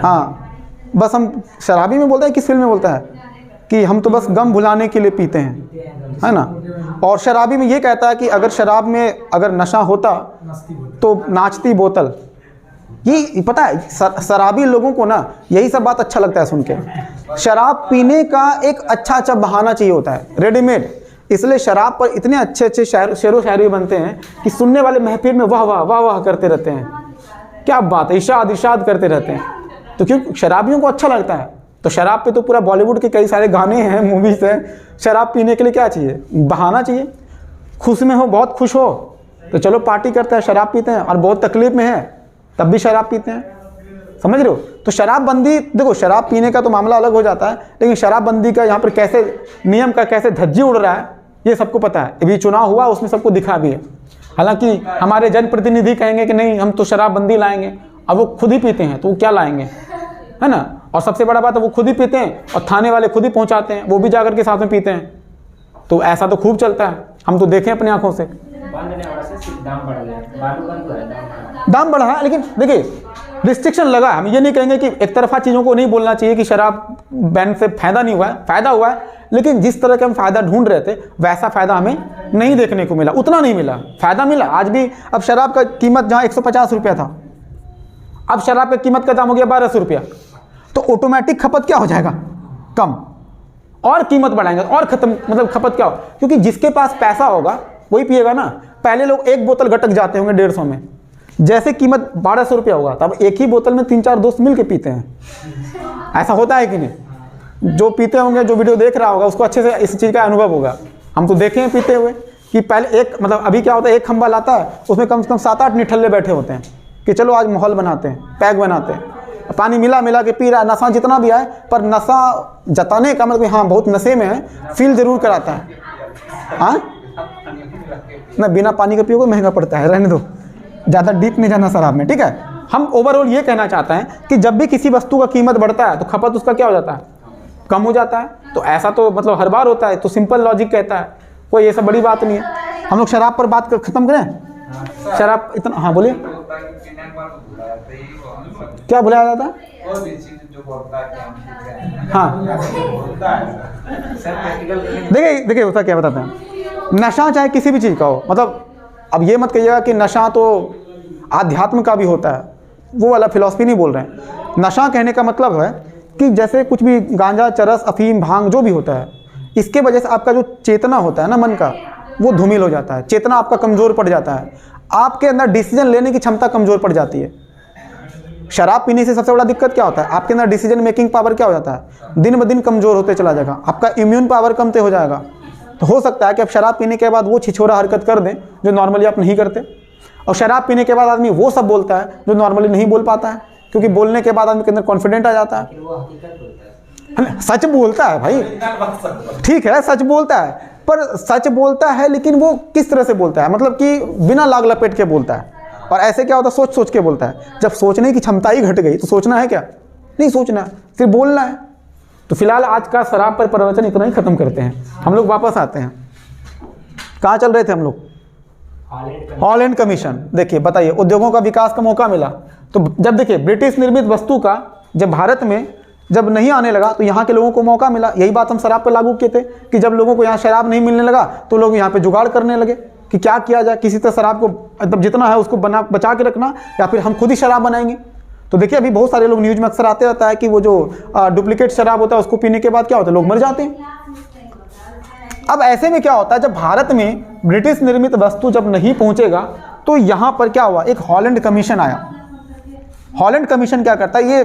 हाँ बस हम शराबी में बोलते हैं, किस फिल्म में बोलता है कि हम तो बस गम भुलाने के लिए पीते हैं, है ना। और शराबी में ये कहता है कि अगर शराब में अगर नशा होता तो नाचती बोतल। ये पता है शराबी लोगों को ना यही सब बात अच्छा लगता है सुन के। शराब पीने का एक अच्छा बहाना चाहिए होता है, रेडीमेड। इसलिए शराब पर इतने अच्छे अच्छे शेरो शायरी बनते हैं कि सुनने वाले महफिल में वाह वाह वाह वाह करते रहते हैं, क्या बात है, इशाद इशाद करते रहते हैं। तो क्यों शराबियों को अच्छा लगता है। तो शराब पे तो पूरा बॉलीवुड के कई सारे गाने हैं, मूवीज हैं। शराब पीने के लिए क्या चाहिए? बहाना चाहिए। खुश में हो, बहुत खुश हो तो चलो पार्टी करते हैं, शराब पीते हैं, और बहुत तकलीफ में है तब भी शराब पीते हैं, समझ रहे हो। तो शराबबंदी, देखो शराब पीने का तो मामला अलग हो जाता है, लेकिन शराबबंदी का यहाँ पर कैसे नियम का कैसे धज्जी उड़ रहा है ये सबको पता है। अभी चुनाव हुआ उसमें सबको दिखा भी है। हालांकि हमारे जनप्रतिनिधि कहेंगे कि नहीं हम तो शराबबंदी लाएंगे, अब वो खुद ही पीते हैं तो वो क्या लाएंगे, है ना। और सबसे बड़ा बात है वो खुद ही पीते हैं और थाने वाले खुद ही पहुंचाते हैं, वो भी जाकर के साथ में पीते हैं। तो ऐसा तो खूब चलता है, हम तो देखें अपनी आंखों से। दाम बढ़ा है, लेकिन देखिए रिस्ट्रिक्शन लगा है। हम ये नहीं कहेंगे कि एक तरफा चीज़ों को नहीं बोलना चाहिए कि शराब बैन से फ़ायदा नहीं हुआ है, फ़ायदा हुआ है, लेकिन जिस तरह के हम फ़ायदा ढूंढ रहे थे वैसा फ़ायदा हमें नहीं देखने को मिला, उतना नहीं मिला। फ़ायदा मिला आज भी। अब शराब का कीमत जहाँ 150 रुपया था, अब शराब की कीमत का दाम हो गया 1200 रुपया, तो ऑटोमेटिक खपत क्या हो जाएगा? कम। और कीमत बढ़ाएंगे और खत्म, मतलब खपत क्या हो, क्योंकि जिसके पास पैसा होगा वही पिएगा ना। पहले लोग एक बोतल गटक जाते होंगे 150 में, जैसे कीमत 1200 रुपया होगा तब एक ही बोतल में 3-4 दोस्त मिल के पीते हैं। ऐसा होता है कि नहीं? जो पीते होंगे, जो वीडियो देख रहा होगा उसको अच्छे से इस चीज़ का अनुभव होगा। हम तो देखे हैं पीते हुए कि पहले एक, मतलब अभी क्या होता है, एक खंबा लाता है उसमें कम से कम 7-8 निठल्ले बैठे होते हैं कि चलो आज माहौल बनाते हैं, पैक बनाते हैं, पानी मिला के पी रहा है। नशा जितना भी आए, पर नशा जताने का मतलब हाँ बहुत नशे में है, फील जरूर कराता है। हाँ ना, बिना पानी के पियोगे महंगा पड़ता है, रहने दो, ज़्यादा डीप नहीं जाना शराब में, ठीक है। हम ओवरऑल ये कहना चाहते हैं कि जब भी किसी वस्तु का कीमत बढ़ता है तो खपत उसका क्या हो जाता है? कम हो जाता है। तो ऐसा तो मतलब हर बार होता है, तो सिंपल लॉजिक कहता है, कोई ये सब बड़ी बात नहीं है। हम लोग शराब पर बात ख़त्म करें। शराब इतना, हाँ बोलिए, क्या बुलाया जाता है? हाँ देखिए होता क्या, बताते हैं। नशा चाहे किसी भी चीज़ का हो, मतलब अब ये मत कहिएगा कि नशा तो आध्यात्म का भी होता है, वो वाला फिलॉसफी नहीं बोल रहे हैं। नशा कहने का मतलब है कि जैसे कुछ भी गांजा, चरस, अफीम, भांग जो भी होता है, इसके वजह से आपका जो चेतना होता है ना मन का, वो धूमिल हो जाता है, चेतना आपका कमज़ोर पड़ जाता है, आपके अंदर डिसीजन लेने की क्षमता कमज़ोर पड़ जाती है। शराब पीने से सबसे बड़ा दिक्कत क्या होता है? आपके अंदर डिसीजन मेकिंग पावर क्या हो जाता है? दिन ब दिन कमज़ोर होते चला जाएगा, आपका इम्यून पावर कमते हो जाएगा। तो हो सकता है कि आप शराब पीने के बाद वो छिछोरा हरकत कर दें जो नॉर्मली आप नहीं करते, और शराब पीने के बाद आदमी वो सब बोलता है जो नॉर्मली नहीं बोल पाता है, क्योंकि बोलने के बाद आदमी के अंदर कॉन्फिडेंट आ जाता है। सच बोलता है भाई, ठीक है सच बोलता है, पर सच बोलता है लेकिन वो किस तरह से बोलता है, मतलब कि बिना लाग लपेट के बोलता है। और ऐसे क्या होता है, सोच सोच के बोलता है। जब सोचने की क्षमता ही घट गई तो सोचना है क्या, नहीं सोचना है, सिर्फ बोलना है। तो फिलहाल आज का शराब पर प्रवचन इतना ही खत्म करते हैं, हम लोग वापस आते हैं। कहाँ चल रहे थे हम लोग, हॉलैंड कमीशन। देखिए बताइए, उद्योगों का विकास का मौका मिला तो जब देखिए ब्रिटिश निर्मित वस्तु का जब भारत में जब नहीं आने लगा तो यहाँ के लोगों को मौका मिला। यही बात हम शराब पर लागू किए थे कि जब लोगों को यहाँ शराब नहीं मिलने लगा तो लोग यहाँ पे जुगाड़ करने लगे कि क्या किया जाए, किसी तरह शराब को मतलब जितना है उसको बचा के रखना, या फिर हम खुद ही शराब बनाएंगे। तो देखिए अभी बहुत सारे लोग न्यूज़ में अक्सर आते रहता है कि वो जो डुप्लीकेट शराब होता है उसको पीने के बाद क्या होता है, लोग मर जाते हैं। अब ऐसे में क्या होता है, जब भारत में ब्रिटिश निर्मित वस्तु जब नहीं पहुंचेगा तो यहाँ पर क्या हुआ, एक हॉलैंड कमीशन आया। हॉलैंड कमीशन क्या करता है,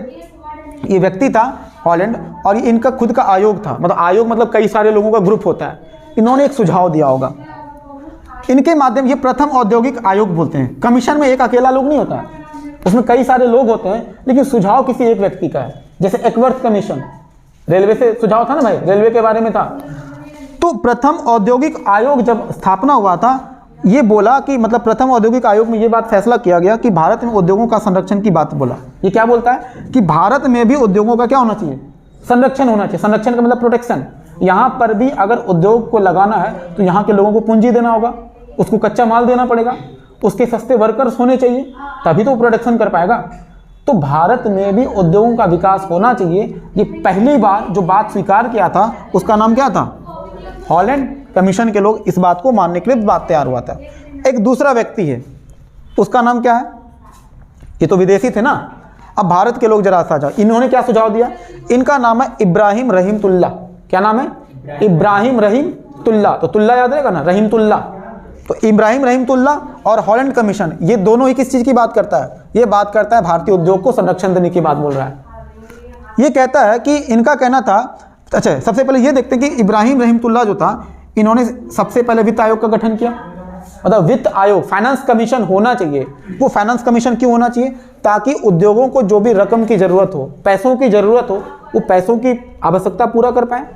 ये व्यक्ति था हॉलैंड, और ये इनका खुद का आयोग था। मतलब आयोग मतलब कई सारे लोगों का ग्रुप होता है। इन्होंने एक सुझाव दिया होगा, इनके माध्यम, ये प्रथम औद्योगिक आयोग बोलते हैं। कमीशन में एक अकेला लोग नहीं होता है, उसमें कई सारे लोग होते हैं, लेकिन सुझाव किसी एक व्यक्ति का है। जैसे एकवर्थ कमीशन, रेलवे से सुझाव था ना भाई, रेलवे के बारे में था। तो प्रथम औद्योगिक आयोग जब स्थापना हुआ था, ये बोला कि मतलब प्रथम औद्योगिक आयोग में ये बात फैसला किया गया कि भारत में उद्योगों का संरक्षण की बात बोला। ये क्या बोलता है कि भारत में भी उद्योगों का क्या होना चाहिए, संरक्षण होना चाहिए। संरक्षण का मतलब प्रोटेक्शन। यहाँ पर भी अगर उद्योग को लगाना है तो यहाँ के लोगों को पूंजी देना होगा, उसको कच्चा माल देना पड़ेगा, उसके सस्ते वर्कर्स होने चाहिए, तभी तो प्रोटेक्शन कर पाएगा। तो भारत में भी उद्योगों का विकास होना चाहिए। ये पहली बार जो बात स्वीकार किया था उसका नाम क्या था, हॉलैंड कमीशन के लोग इस बात को मानने के लिए बात तैयार हुआ था। एक दूसरा व्यक्ति है, उसका नाम क्या है, ये तो विदेशी थे ना, अब भारत के लोग जरा सा जाओ, इन्होंने क्या सुझाव दिया, इनका नाम है इब्राहिम रहीमतुल्ला। क्या नाम है, इब्राहिम रहीमतुल्ला। तो तुल्ला याद रहेगा ना, रहीमतुल्ला। तो इब्राहिम रहीमतुल्ला और हॉलैंड कमीशन, ये दोनों ही किस चीज़ की बात करता है, ये बात करता है भारतीय उद्योग को संरक्षण देने की बात बोल रहा है। ये कहता है कि इनका कहना था, अच्छा सबसे पहले ये देखते हैं कि इब्राहिम रहीमतुल्ला जो था, इन्होंने सबसे पहले वित्त आयोग का गठन किया। मतलब वित्त आयोग, फाइनेंस कमीशन होना चाहिए। वो फाइनेंस कमीशन क्यों होना चाहिए, ताकि उद्योगों को जो भी रकम की ज़रूरत हो, पैसों की ज़रूरत हो, वो पैसों की आवश्यकता पूरा कर पाए।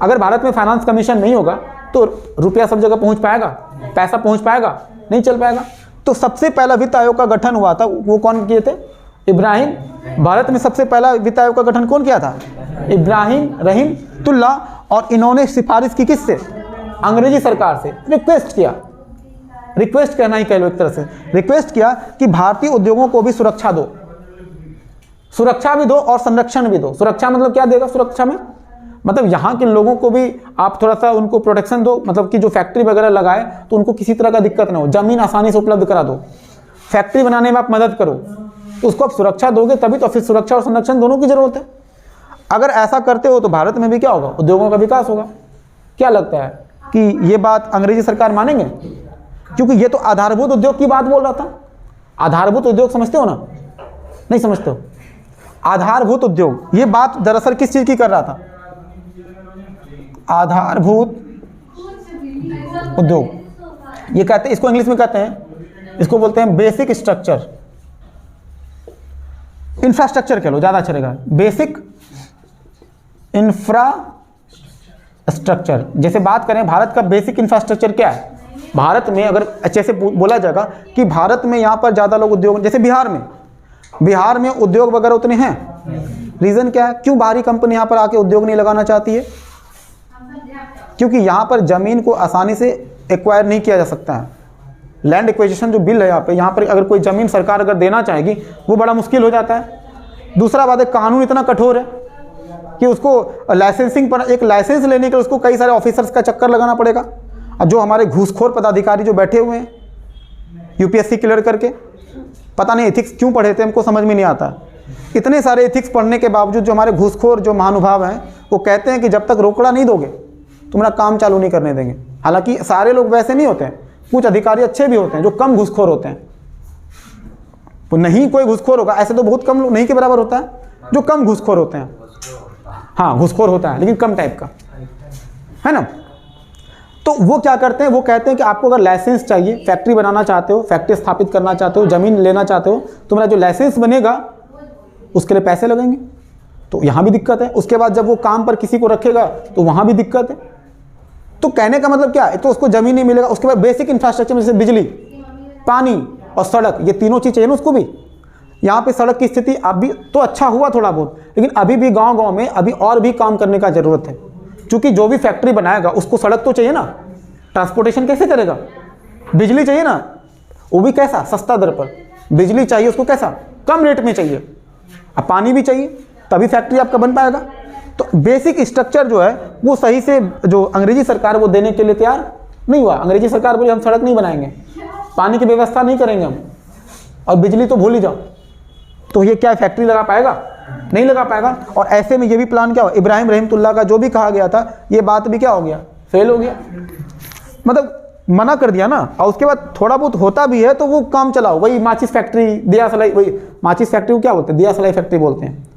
अगर भारत में फाइनेंस कमीशन नहीं होगा तो रुपया सब जगह पहुंच पाएगा, पैसा पहुंच पाएगा, नहीं चल पाएगा। तो सबसे पहला वित्त आयोग का गठन हुआ था, वो कौन किए थे, इब्राहिम। भारत में सबसे पहला वित्त आयोग का गठन कौन किया था, इब्राहिम रहीमतुल्ला। और इन्होंने सिफारिश की किससे, अंग्रेजी सरकार से रिक्वेस्ट किया, रिक्वेस्ट करना ही कह लो एक तरह से, रिक्वेस्ट किया कि भारतीय उद्योगों को भी सुरक्षा दो, सुरक्षा भी दो और संरक्षण भी दो। सुरक्षा मतलब क्या देगा, सुरक्षा में मतलब यहाँ के लोगों को भी आप थोड़ा सा उनको प्रोटेक्शन दो, मतलब कि जो फैक्ट्री वगैरह लगाए तो उनको किसी तरह का दिक्कत ना हो, जमीन आसानी से उपलब्ध करा दो, फैक्ट्री बनाने में आप मदद करो, तो उसको आप सुरक्षा दोगे तभी तो। फिर सुरक्षा और संरक्षण दोनों की जरूरत है। अगर ऐसा करते हो तो भारत में भी क्या होगा, उद्योगों का विकास होगा। क्या लगता है कि ये बात अंग्रेजी सरकार मानेंगे, क्योंकि ये तो आधारभूत उद्योग की बात बोल रहा था। आधारभूत उद्योग समझते हो ना, नहीं समझते हो, आधारभूत उद्योग, ये बात दरअसल किस चीज की कर रहा था, आधारभूत उद्योग। ये कहते हैं, इसको इंग्लिश में कहते हैं, इसको बोलते हैं बेसिक स्ट्रक्चर, इंफ्रास्ट्रक्चर कह लो ज्यादा अच्छा रहेगा, बेसिक इंफ्रास्ट्रक्चर। जैसे बात करें भारत का बेसिक इंफ्रास्ट्रक्चर क्या है, भारत में अगर अच्छे से बोला जाएगा कि भारत में यहाँ पर ज़्यादा लोग उद्योग, जैसे बिहार में उद्योग वगैरह उतने हैं। रीज़न क्या है, क्यों बाहरी कंपनी यहाँ पर आके उद्योग नहीं लगाना चाहती है, क्योंकि यहाँ पर ज़मीन को आसानी से एक्वायर नहीं किया जा सकता है। लैंड एक्विजिशन जो बिल है यहाँ पर अगर कोई ज़मीन सरकार अगर देना चाहेगी वो बड़ा मुश्किल हो जाता है। दूसरा बात है, कानून इतना कठोर है कि उसको लाइसेंसिंग पर, एक लाइसेंस लेने के लिए उसको कई सारे ऑफिसर्स का चक्कर लगाना पड़ेगा। और जो हमारे घूसखोर पदाधिकारी जो बैठे हुए हैं यूपीएससी क्लियर करके, पता नहीं एथिक्स क्यों पढ़े थे, हमको समझ में नहीं आता। इतने सारे एथिक्स पढ़ने के बावजूद जो हमारे घूसखोर जो महानुभाव हैं वो कहते हैं कि जब तक रोकड़ा नहीं दोगे तुम्हारा काम चालू नहीं करने देंगे। हालांकि सारे लोग वैसे नहीं होते हैं, कुछ अधिकारी अच्छे भी होते हैं जो कम घूसखोर होते हैं। तो नहीं कोई घूसखोर होगा, ऐसे तो बहुत कम लोग, नहीं के बराबर होता है जो कम घूसखोर होते हैं। हाँ घूसखोर होता है लेकिन कम टाइप का, है ना। तो वो क्या करते हैं, वो कहते हैं कि आपको अगर लाइसेंस चाहिए, फैक्ट्री बनाना चाहते हो, फैक्ट्री स्थापित करना चाहते हो, ज़मीन लेना चाहते हो, तो मेरा जो लाइसेंस बनेगा उसके लिए पैसे लगेंगे। तो यहाँ भी दिक्कत है। उसके बाद जब वो काम पर किसी को रखेगा तो वहाँ भी दिक्कत है। तो कहने का मतलब क्या है, तो उसको ज़मीन नहीं मिलेगा। उसके बाद बेसिक इंफ्रास्ट्रक्चर जैसे बिजली, पानी, और सड़क, ये तीनों चीज़ चाहिए ना उसको भी। यहाँ पे सड़क की स्थिति अभी तो अच्छा हुआ थोड़ा बहुत, लेकिन अभी भी गांव-गांव में अभी और भी काम करने का ज़रूरत है, क्योंकि जो भी फैक्ट्री बनाएगा उसको सड़क तो चाहिए ना, ट्रांसपोर्टेशन कैसे करेगा, बिजली चाहिए ना, वो भी कैसा, सस्ता दर पर बिजली चाहिए उसको, कैसा, कम रेट में चाहिए, अब पानी भी चाहिए, तभी फैक्ट्री आपका बन पाएगा। तो बेसिक स्ट्रक्चर जो है वो सही से जो अंग्रेजी सरकार वो देने के लिए तैयार नहीं हुआ। अंग्रेजी सरकार बोली हम सड़क नहीं बनाएंगे, पानी की व्यवस्था नहीं करेंगे हम, और बिजली तो भूल ही जाओ, तो ये क्या फैक्ट्री लगा पाएगा, नहीं लगा पाएगा। और ऐसे में ये भी प्लान क्या हो, इब्राहिम रहमतुल्लाह का जो भी कहा गया था ये बात भी क्या हो गया, फेल हो गया, मतलब मना कर दिया ना। और उसके बाद थोड़ा बहुत होता भी है तो वो काम चलाओ, वही माचिस फैक्ट्री, दिया सलाई, वही माचिस फैक्ट्री को क्या बोलते हैं, दिया सलाई फैक्ट्री बोलते हैं,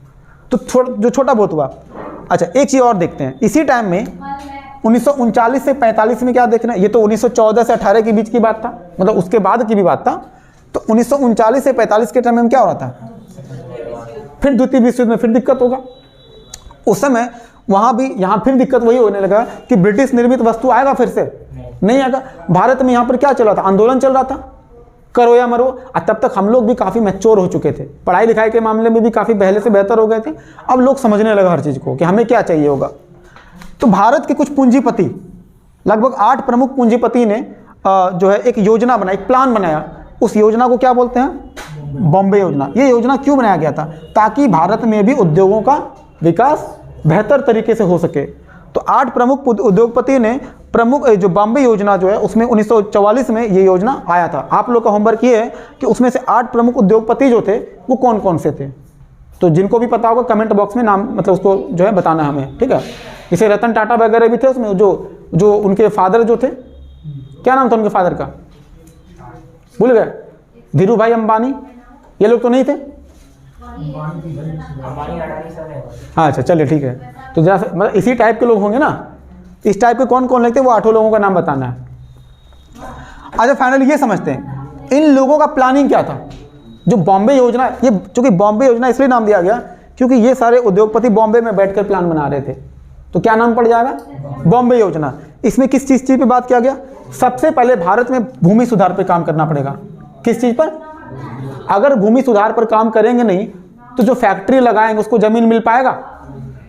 तो जो छोटा बहुत हुआ। अच्छा एक चीज़ और देखते हैं, इसी टाइम में 1939 से 45 में क्या देखना है, ये तो 1914 से 18 के बीच की बात था, मतलब उसके बाद की भी बात था। तो 1939 से 45 के टाइम में क्या हो रहा था, फिर द्वितीय विश्व युद्ध में फिर दिक्कत होगा। उस समय वहाँ भी, यहाँ फिर दिक्कत वही होने लगा कि ब्रिटिश निर्मित वस्तु आएगा फिर से, नहीं आएगा। भारत में यहाँ पर क्या चल रहा था, आंदोलन चल रहा था, करो या मरो। तब तक हम लोग भी काफ़ी मैच्योर हो चुके थे, पढ़ाई लिखाई के मामले में भी काफ़ी पहले से बेहतर हो गए थे। अब लोग समझने लगा हर चीज़ को कि हमें क्या चाहिए होगा। तो भारत के कुछ पूंजीपति, लगभग 8 प्रमुख पूंजीपति ने जो है एक योजना बनाई, एक प्लान बनाया। उस योजना को क्या बोलते हैं, बॉम्बे योजना। ये योजना क्यों बनाया गया था, ताकि भारत में भी उद्योगों का विकास बेहतर तरीके से हो सके। तो 8 प्रमुख उद्योगपति ने प्रमुख जो बॉम्बे योजना जो है उसमें 1944 में ये योजना आया था। आप लोग का होमवर्क ये है कि उसमें से 8 प्रमुख उद्योगपति जो थे वो कौन कौन से थे। तो जिनको भी पता होगा कमेंट बॉक्स में नाम, मतलब उसको जो है बताना हमें, ठीक है। जैसे रतन टाटा वगैरह भी थे उसमें, जो उनके फादर जो थे, क्या नाम था उनके फादर का, भूल गए, धीरू भाई अंबानी, ये लोग तो नहीं थे। हाँ अच्छा चलिए ठीक है। तो जरा मतलब इसी टाइप के लोग होंगे ना, इस टाइप के कौन कौन लगते हैं वो 8 लोगों का नाम बताना है। अच्छा फाइनली ये समझते हैं इन लोगों का प्लानिंग क्या था। जो बॉम्बे योजना, ये चूंकि बॉम्बे योजना इसलिए नाम दिया गया क्योंकि ये सारे उद्योगपति बॉम्बे में बैठकर प्लान बना रहे थे, तो क्या नाम पड़ जाएगा, बॉम्बे योजना। इसमें किस चीज़ पे बात किया गया, सबसे पहले भारत में भूमि सुधार पर काम करना पड़ेगा। किस चीज़ पर, अगर भूमि सुधार पर काम करेंगे नहीं तो जो फैक्ट्री लगाएंगे उसको ज़मीन मिल पाएगा,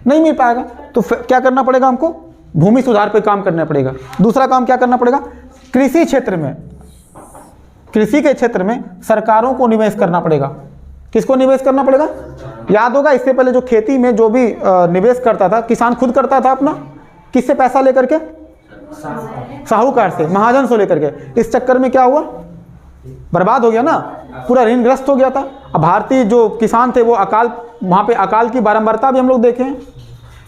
नहीं मिल पाएगा। तो क्या करना पड़ेगा हमको, भूमि सुधार पर काम करना पड़ेगा। दूसरा काम क्या करना पड़ेगा, कृषि क्षेत्र में, कृषि के क्षेत्र में सरकारों को निवेश करना पड़ेगा। किसको निवेश करना पड़ेगा, याद होगा इससे पहले जो खेती में जो भी निवेश करता था किसान खुद करता था अपना, किससे पैसा लेकर के, साहूकार से, महाजन से लेकर के। इस चक्कर में क्या हुआ, बर्बाद हो गया ना, पूरा ऋणग्रस्त हो गया था। अब भारतीय जो किसान थे वो अकाल, वहाँ पे अकाल की बारंबारता भी हम लोग देखे हैं।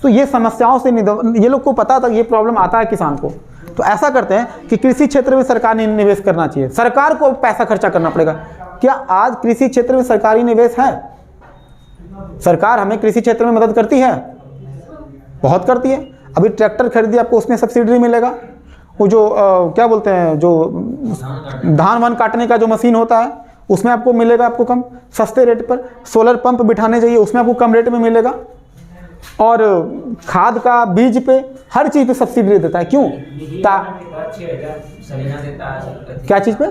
तो ये समस्याओं से ये लोग को पता था ये प्रॉब्लम आता है किसान को। तो ऐसा करते हैं कि कृषि क्षेत्र में सरकार ने निवेश करना चाहिए, सरकार को पैसा खर्चा करना पड़ेगा। क्या आज कृषि क्षेत्र में सरकारी निवेश है, सरकार हमें कृषि क्षेत्र में मदद करती है, बहुत करती है। अभी ट्रैक्टर खरीदी आपको उसमें सब्सिडी मिलेगा, वो जो क्या बोलते हैं, जो धान वान काटने का जो मशीन होता है उसमें आपको मिलेगा, आपको कम सस्ते रेट पर। सोलर पंप बिठाने चाहिए उसमें आपको कम रेट में मिलेगा। और खाद का, बीज पे, हर चीज़ पे सब्सिडी देता है। क्यों, क्या चीज़ पे,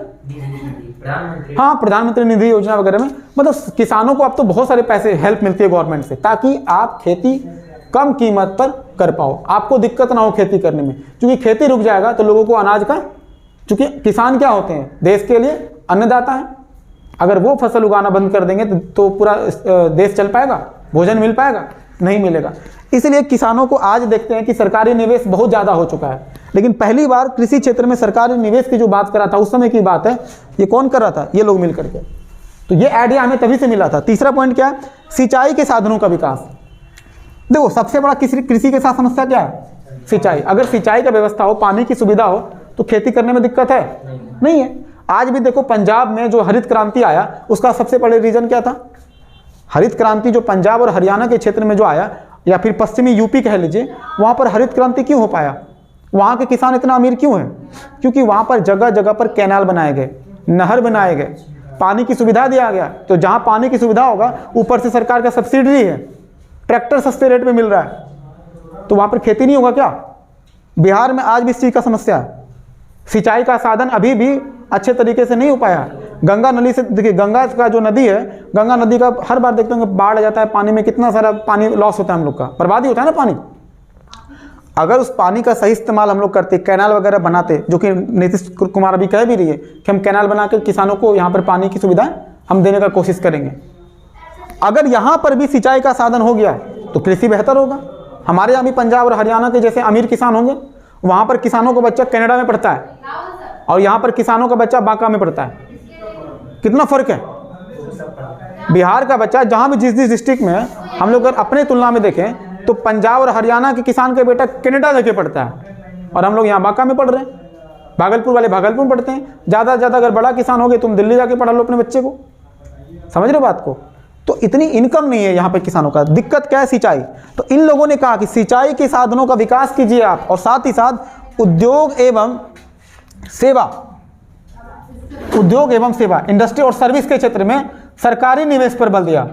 हाँ प्रधानमंत्री निधि योजना वगैरह में, मतलब किसानों को अब तो बहुत सारे पैसे हेल्प मिलती है गवर्नमेंट से, ताकि आप खेती कम कीमत पर कर पाओ, आपको दिक्कत ना हो खेती करने में। क्योंकि खेती रुक जाएगा तो लोगों को अनाज का, क्योंकि किसान क्या होते हैं, देश के लिए अन्नदाता है। अगर वो फसल उगाना बंद कर देंगे तो पूरा देश चल पाएगा, भोजन मिल पाएगा, नहीं मिलेगा। इसलिए किसानों को आज देखते हैं कि सरकारी निवेश बहुत ज़्यादा हो चुका है। लेकिन पहली बार कृषि क्षेत्र में सरकारी निवेश की जो बात कर रहा था उस समय की बात है, ये कौन कर रहा था, ये लोग मिल करके। तो ये आइडिया हमें तभी से मिला था। तीसरा पॉइंट क्या है, सिंचाई के साधनों का विकास। देखो सबसे बड़ा कृषि के साथ समस्या क्या है, सिंचाई। अगर सिंचाई का व्यवस्था हो, पानी की सुविधा हो तो खेती करने में दिक्कत है, नहीं है। आज भी देखो पंजाब में जो हरित क्रांति आया उसका सबसे बड़े रीजन क्या था, हरित क्रांति जो पंजाब और हरियाणा के क्षेत्र में जो आया, या फिर पश्चिमी यूपी कह लीजिए, वहाँ पर हरित क्रांति क्यों हो पाया, वहाँ के किसान इतना अमीर क्यों हैं, क्योंकि वहाँ पर जगह जगह पर कैनाल बनाए गए, नहर बनाए गए, पानी की सुविधा दिया गया। तो जहाँ पानी की सुविधा होगा ऊपर से सरकार का सब्सिडी है, ट्रैक्टर सस्ते रेट में मिल रहा है, तो वहाँ पर खेती नहीं होगा क्या। बिहार में आज भी इस चीज़ का समस्या है, सिंचाई का साधन अभी भी अच्छे तरीके से नहीं हो पाया। गंगा नदी से देखिए, गंगा का जो नदी है, गंगा नदी का हर बार देखते होंगे बाढ़ आ जाता है, पानी में कितना सारा पानी लॉस होता है, हम लोग का बर्बादी होता है ना पानी। अगर उस पानी का सही इस्तेमाल हम लोग करते, कैनाल वगैरह बनाते, जो कि नीतीश कुमार अभी कह भी रही है कि हम कैनाल बना के किसानों को यहाँ पर पानी की सुविधा हम देने का कोशिश करेंगे। अगर यहाँ पर भी सिंचाई का साधन हो गया तो कृषि बेहतर होगा। हमारे यहाँ भी पंजाब और हरियाणा के जैसे अमीर किसान होंगे, वहाँ पर किसानों का बच्चा कनाडा में पढ़ता है और यहाँ पर किसानों का बच्चा बांका में पढ़ता है। कितना फ़र्क है। बिहार का बच्चा जहाँ भी जिस डिस्ट्रिक्ट में है, हम लोग अगर अपने तुलना में देखें तो पंजाब और हरियाणा के किसान का बेटा कनाडा जाके पढ़ता है और हम लोग यहाँ बांका में पढ़ रहे हैं। भागलपुर वाले भागलपुर में पढ़ते हैं। ज़्यादा से ज़्यादा अगर बड़ा किसान हो गए, तुम दिल्ली जाके पढ़ा लो अपने बच्चे को। समझ रहे हो बात को। तो इतनी इनकम नहीं है यहाँ पे किसानों का। दिक्कत क्या है? सिंचाई। तो इन लोगों ने कहा कि सिंचाई के साधनों का विकास कीजिए आप, और साथ ही साथ उद्योग एवं सेवा इंडस्ट्री और सर्विस के क्षेत्र में सरकारी निवेश पर बल दिया।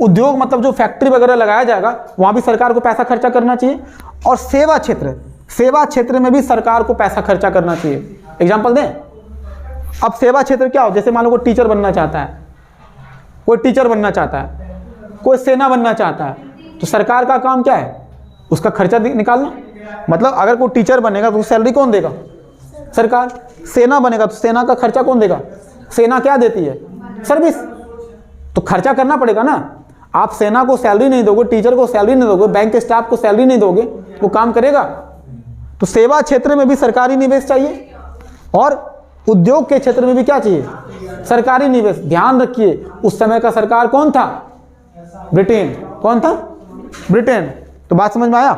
उद्योग मतलब जो फैक्ट्री वगैरह लगाया जाएगा वहाँ भी सरकार को पैसा खर्चा करना चाहिए, और सेवा क्षेत्र में भी सरकार को पैसा खर्चा करना चाहिए। एग्जाम्पल दें, अब सेवा क्षेत्र क्या हो, जैसे मान लो कोई टीचर बनना चाहता है, कोई सेना बनना चाहता है, तो सरकार का काम क्या है? उसका खर्चा निकालना। मतलब अगर कोई टीचर बनेगा तो सैलरी कौन देगा? सरकार। सेना बनेगा तो सेना का खर्चा कौन देगा? सेना क्या देती है? सर्विस। तो खर्चा करना पड़ेगा ना। आप सेना को सैलरी नहीं दोगे, टीचर को सैलरी नहीं दोगे, बैंक के स्टाफ को सैलरी नहीं दोगे, वो काम करेगा? तो सेवा क्षेत्र में भी सरकारी निवेश चाहिए, और उद्योग के क्षेत्र में भी क्या चाहिए? सरकारी निवेश। ध्यान रखिए, उस समय का सरकार कौन था? ब्रिटेन। कौन था? ब्रिटेन। तो बात समझ में आया?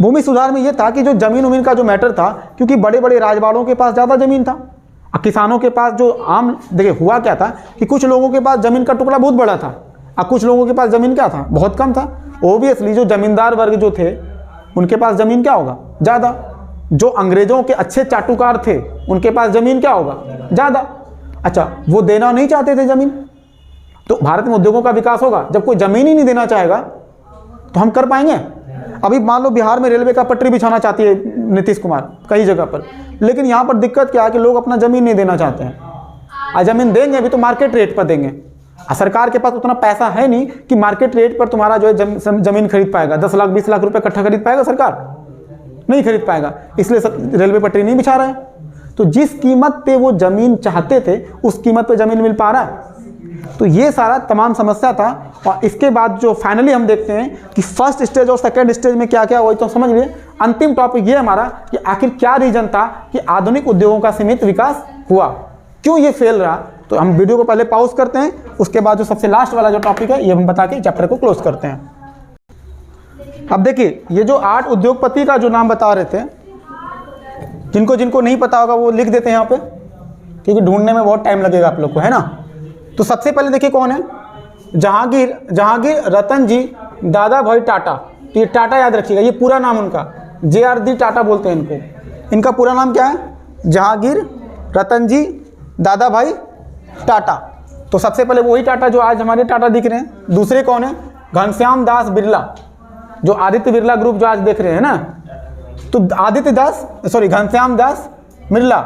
भूमि सुधार में यह था कि जो जमीन का जो मैटर था, क्योंकि बड़े बड़े राजवाड़ों के पास ज़्यादा जमीन था, किसानों के पास जो आम, देखिए हुआ क्या था कि कुछ लोगों के पास जमीन का टुकड़ा बहुत बड़ा था और कुछ लोगों के पास जमीन क्या था? बहुत कम था। ओबियसली जो जमींदार वर्ग जो थे उनके पास जमीन क्या होगा? ज़्यादा। जो अंग्रेजों के अच्छे चाटुकार थे उनके पास जमीन क्या होगा? ज़्यादा। अच्छा, वो देना नहीं चाहते थे जमीन, तो भारत में उद्योगों का विकास होगा। जब कोई जमीन ही नहीं देना चाहेगा तो हम कर पाएंगे? अभी मान लो बिहार में रेलवे का पटरी बिछाना चाहती है नीतीश कुमार कई जगह पर, लेकिन यहाँ पर दिक्कत क्या है कि लोग अपना ज़मीन नहीं देना चाहते हैं। और ज़मीन देंगे भी तो मार्केट रेट पर देंगे, और सरकार के पास उतना पैसा है नहीं कि मार्केट रेट पर तुम्हारा जो है ज़मीन खरीद पाएगा। 10 लाख 20 लाख रुपए इकट्ठा खरीद पाएगा? सरकार नहीं खरीद पाएगा, इसलिए रेलवे पटरी नहीं बिछा रहा है। तो जिस कीमत पे वो ज़मीन चाहते थे उस कीमत पे ज़मीन मिल पा रहा है? तो ये सारा तमाम समस्या था। और इसके बाद जो फाइनली हम देखते हैं कि फर्स्ट स्टेज और सेकेंड स्टेज में क्या क्या हुआ, तो समझ लिए। अंतिम टॉपिक ये हमारा कि आखिर क्या रीजन था कि आधुनिक उद्योगों का सीमित विकास हुआ, क्यों ये फेल रहा। तो हम वीडियो को पहले पॉज करते हैं, उसके बाद जो सबसे लास्ट वाला जो टॉपिक है ये हम बता के चैप्टर को क्लोज करते हैं। अब देखिए, ये जो 8 उद्योगपति का जो नाम बता रहे थे, जिनको नहीं पता होगा वो लिख देते हैं यहाँ पे, क्योंकि ढूंढने में बहुत टाइम लगेगा आप लोग को, है ना। तो सबसे पहले देखिए कौन है? जहांगीर रतन जी दादा भाई टाटा। तो ये टाटा याद रखिएगा, ये पूरा नाम उनका JRD टाटा बोलते हैं इनको। इनका पूरा नाम क्या है? जहांगीर रतन जी दादा भाई टाटा। तो सबसे पहले वही टाटा जो आज हमारे टाटा दिख रहे हैं। दूसरे कौन है? घनश्याम दास बिरला, जो आदित्य बिरला ग्रुप जो आज देख रहे हैं ना, तो घनश्याम दास बिरला।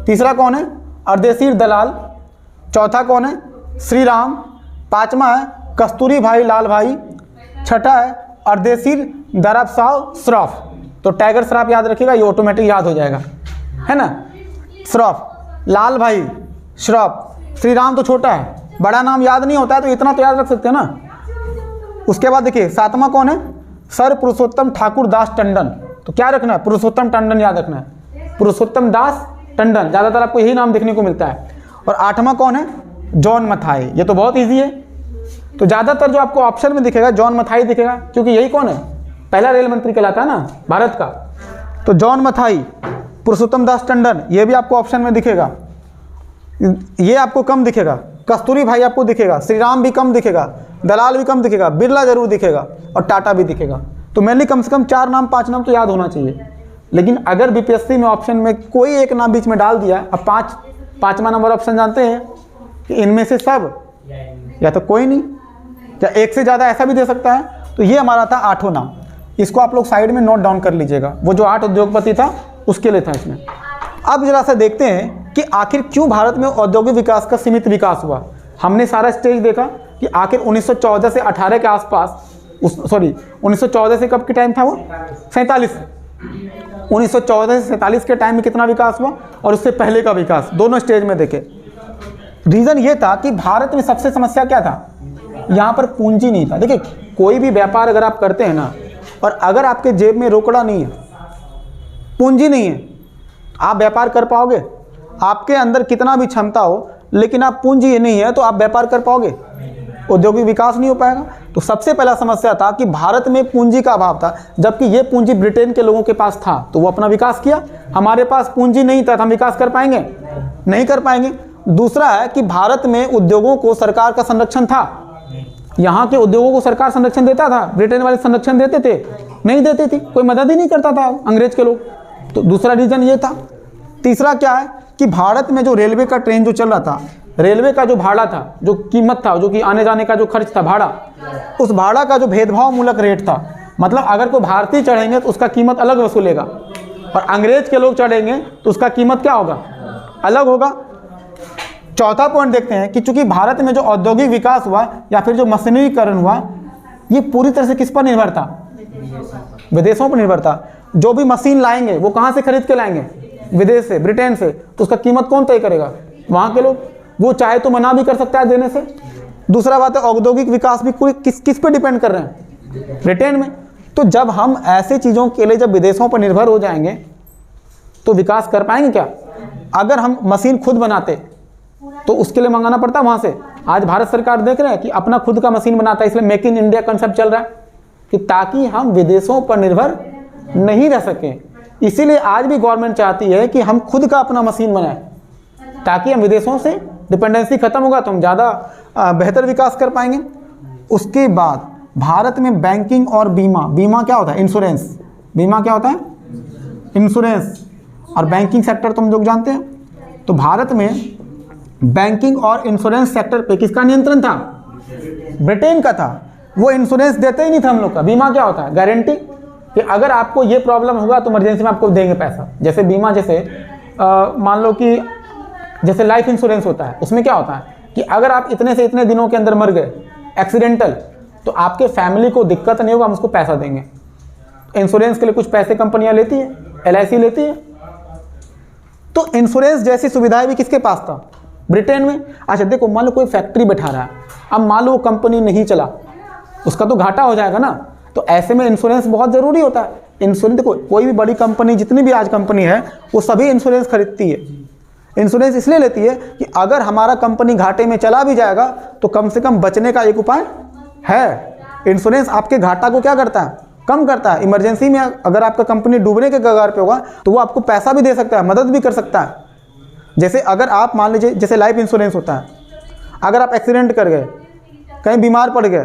तीसरा कौन है? अर्देशीर दलाल। चौथा कौन है? श्री राम। पांचवा है कस्तूरी भाई लाल भाई। छठा है अर्देशीर दराबसाव श्रॉफ। तो टाइगर श्रॉफ याद रखिएगा, ये ऑटोमेटिक याद हो जाएगा, है ना। श्रॉफ, लाल भाई श्रॉफ। श्री राम तो छोटा है, बड़ा नाम याद नहीं होता है, तो इतना तो याद रख सकते हैं ना। उसके बाद देखिए 7वां कौन है? सर पुरुषोत्तम ठाकुर दास टंडन। तो क्या रखना है? पुरुषोत्तम टंडन याद रखना है, पुरुषोत्तम दास टंडन। ज़्यादातर आपको यही नाम देखने को मिलता है। और 8वां कौन है? जॉन मथाई। ये तो बहुत इजी है। तो ज़्यादातर जो आपको ऑप्शन में दिखेगा जॉन मथाई दिखेगा, क्योंकि यही कौन है? पहला रेल मंत्री कहलाता है ना भारत का। तो जॉन मथाई, पुरुषोत्तम दास टंडन, ये भी आपको ऑप्शन में दिखेगा। ये आपको कम दिखेगा। कस्तूरी भाई आपको दिखेगा, श्री राम भी कम दिखेगा, दलाल भी कम दिखेगा, बिरला जरूर दिखेगा, और टाटा भी दिखेगा। तो मेनली कम से कम 4 नाम 5 नाम तो याद होना चाहिए। लेकिन अगर BPSC में ऑप्शन में कोई एक नाम बीच में डाल दिया, अब 5वां नंबर ऑप्शन जानते हैं कि इनमें से सब या तो कोई नहीं, या एक से ज़्यादा ऐसा भी दे सकता है। तो ये हमारा था 8वां नाम। इसको आप लोग साइड में नोट डाउन कर लीजिएगा, वो जो 8 उद्योगपति था उसके लिए था इसमें। अब जरा सा देखते हैं कि आखिर क्यों भारत में औद्योगिक विकास का सीमित विकास हुआ। हमने सारा स्टेज देखा कि आखिर 1914 से 18 के आसपास, 1914 से कब के टाइम था वो, 47, 1914 से 47 के टाइम में कितना विकास हुआ और उससे पहले का विकास, दोनों स्टेज में देखे। रीज़न ये था कि भारत में सबसे समस्या क्या था, यहाँ पर पूंजी नहीं था। देखिए, कोई भी व्यापार अगर आप करते हैं ना, और अगर आपके जेब में रोकड़ा नहीं है, पूंजी नहीं है, आप व्यापार कर पाओगे? आपके अंदर कितना भी क्षमता हो, लेकिन आप पूंजी नहीं है तो आप व्यापार कर पाओगे? औद्योगिक विकास नहीं हो पाएगा। तो सबसे पहला समस्या था कि भारत में पूंजी का अभाव था, जबकि ये पूंजी ब्रिटेन के लोगों के पास था तो वो अपना विकास किया। हमारे पास पूंजी नहीं था तो हम विकास कर पाएंगे? नहीं कर पाएंगे। दूसरा है कि भारत में उद्योगों को सरकार का संरक्षण था। यहाँ के उद्योगों को सरकार संरक्षण देता था? ब्रिटेन वाले संरक्षण देते थे? नहीं देते थे, कोई मदद ही नहीं करता था अंग्रेज के लोग। तो दूसरा रीजन ये था। तीसरा क्या है कि भारत में जो रेलवे का ट्रेन जो चल रहा था, रेलवे का जो भाड़ा था, जो कीमत था, जो कि आने जाने का जो खर्च था भाड़ा, उस भाड़ा का जो भेदभाव मूलक रेट था, मतलब अगर कोई भारतीय चढ़ेंगे तो उसका कीमत अलग वसूलेगा और अंग्रेज के लोग चढ़ेंगे तो उसका कीमत क्या होगा, अलग होगा। चौथा पॉइंट देखते हैं कि चूंकि भारत में जो औद्योगिक विकास हुआ या फिर जो मशीनीकरण हुआ, ये पूरी तरह से किस पर निर्भर था, विदेशों पर निर्भर था। जो भी मशीन लाएंगे वो कहाँ से खरीद के लाएंगे, विदेश से, ब्रिटेन से। तो उसका कीमत कौन तय करेगा, वहाँ के लोग। वो चाहे तो मना भी कर सकता है देने से। दूसरा बात है औद्योगिक विकास भी पूरी किस पे डिपेंड कर रहे हैं, ब्रिटेन में। तो जब हम ऐसे चीज़ों के लिए जब विदेशों पर निर्भर हो जाएंगे तो विकास कर पाएंगे क्या। अगर हम मशीन खुद बनाते तो उसके लिए मंगाना पड़ता वहाँ से। आज भारत सरकार देख रहे हैं कि अपना खुद का मशीन बनाता है, इसलिए मेक इन इंडिया कंसेप्ट चल रहा है कि ताकि हम विदेशों पर निर्भर नहीं रह सकें। इसीलिए आज भी गवर्नमेंट चाहती है कि हम खुद का अपना मशीन बनाएं, ताकि हम विदेशों से डिपेंडेंसी खत्म होगा तो हम ज़्यादा बेहतर विकास कर पाएंगे। उसके बाद भारत में बैंकिंग और बीमा, बीमा क्या होता है, इंश्योरेंस, बीमा क्या होता है, इंश्योरेंस, और बैंकिंग सेक्टर तुम लोग जानते हैं। तो भारत में बैंकिंग और इंश्योरेंस सेक्टर पे किसका नियंत्रण था, ब्रिटेन का था। वो इंश्योरेंस देते ही नहीं था हम लोग का। बीमा क्या होता है, गारंटी, कि अगर आपको ये प्रॉब्लम होगा तो इमरजेंसी में आपको देंगे पैसा। जैसे बीमा, जैसे मान लो कि जैसे लाइफ इंश्योरेंस होता है, उसमें क्या होता है कि अगर आप इतने से इतने दिनों के अंदर मर गए एक्सीडेंटल, तो आपके फैमिली को दिक्कत नहीं होगा, हम उसको पैसा देंगे। इंश्योरेंस के लिए कुछ पैसे कंपनियां लेती है, LIC लेती है। तो इंश्योरेंस जैसी सुविधाएं भी किसके पास था, ब्रिटेन में। अच्छा देखो, मान लो कोई फैक्ट्री बैठा रहा है, अब मान लो वो कंपनी नहीं चला, उसका तो घाटा हो जाएगा ना। तो ऐसे में इंश्योरेंस बहुत ज़रूरी होता है। इंश्योरेंस देखो, कोई भी बड़ी कंपनी, जितनी भी आज कंपनी है, वो सभी इंश्योरेंस खरीदती है। इंश्योरेंस इसलिए लेती है कि अगर हमारा कंपनी घाटे में चला भी जाएगा तो कम से कम बचने का एक उपाय है। इंश्योरेंस आपके घाटा को क्या करता है, कम करता है। इमरजेंसी में अगर आपका कंपनी डूबने के कगार पे होगा तो वो आपको पैसा भी दे सकता है, मदद भी कर सकता है। जैसे अगर आप मान लीजिए, जैसे लाइफ इंश्योरेंस होता है, अगर आप एक्सीडेंट कर गए, कहीं बीमार पड़ गए,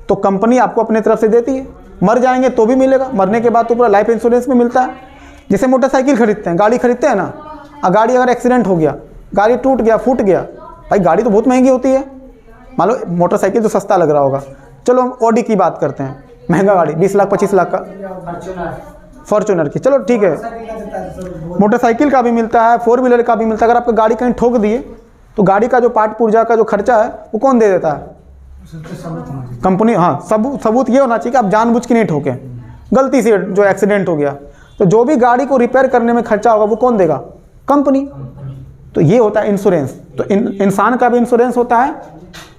तो कंपनी आपको अपने तरफ से देती है। मर जाएंगे तो भी मिलेगा, मरने के बाद तो पूरा लाइफ इंश्योरेंस में मिलता है। जैसे मोटरसाइकिल खरीदते हैं, गाड़ी खरीदते हैं ना, गाड़ी अगर एक्सीडेंट हो गया, गाड़ी टूट गया, फूट गया, भाई गाड़ी तो बहुत महंगी होती है। मान लो मोटरसाइकिल तो सस्ता लग रहा होगा, चलो हम ऑडी की बात करते हैं, महंगा गाड़ी 20 लाख 25 लाख का, फॉर्च्यूनर की, चलो ठीक है। मोटरसाइकिल का भी मिलता है, 4 व्हीलर का भी मिलता है। अगर आपको गाड़ी कहीं ठोक दिए तो गाड़ी का जो पार्ट पुर्जा का जो खर्चा है वो कौन दे देता है, कंपनी। हाँ, सबूत ये होना चाहिए कि आप जानबूझ के नहीं ठोके, गलती से जो एक्सीडेंट हो गया, तो जो भी गाड़ी को रिपेयर करने में खर्चा होगा वो कौन देगा, कंपनी। तो ये होता है इंश्योरेंस। तो इंसान का भी इंश्योरेंस होता है,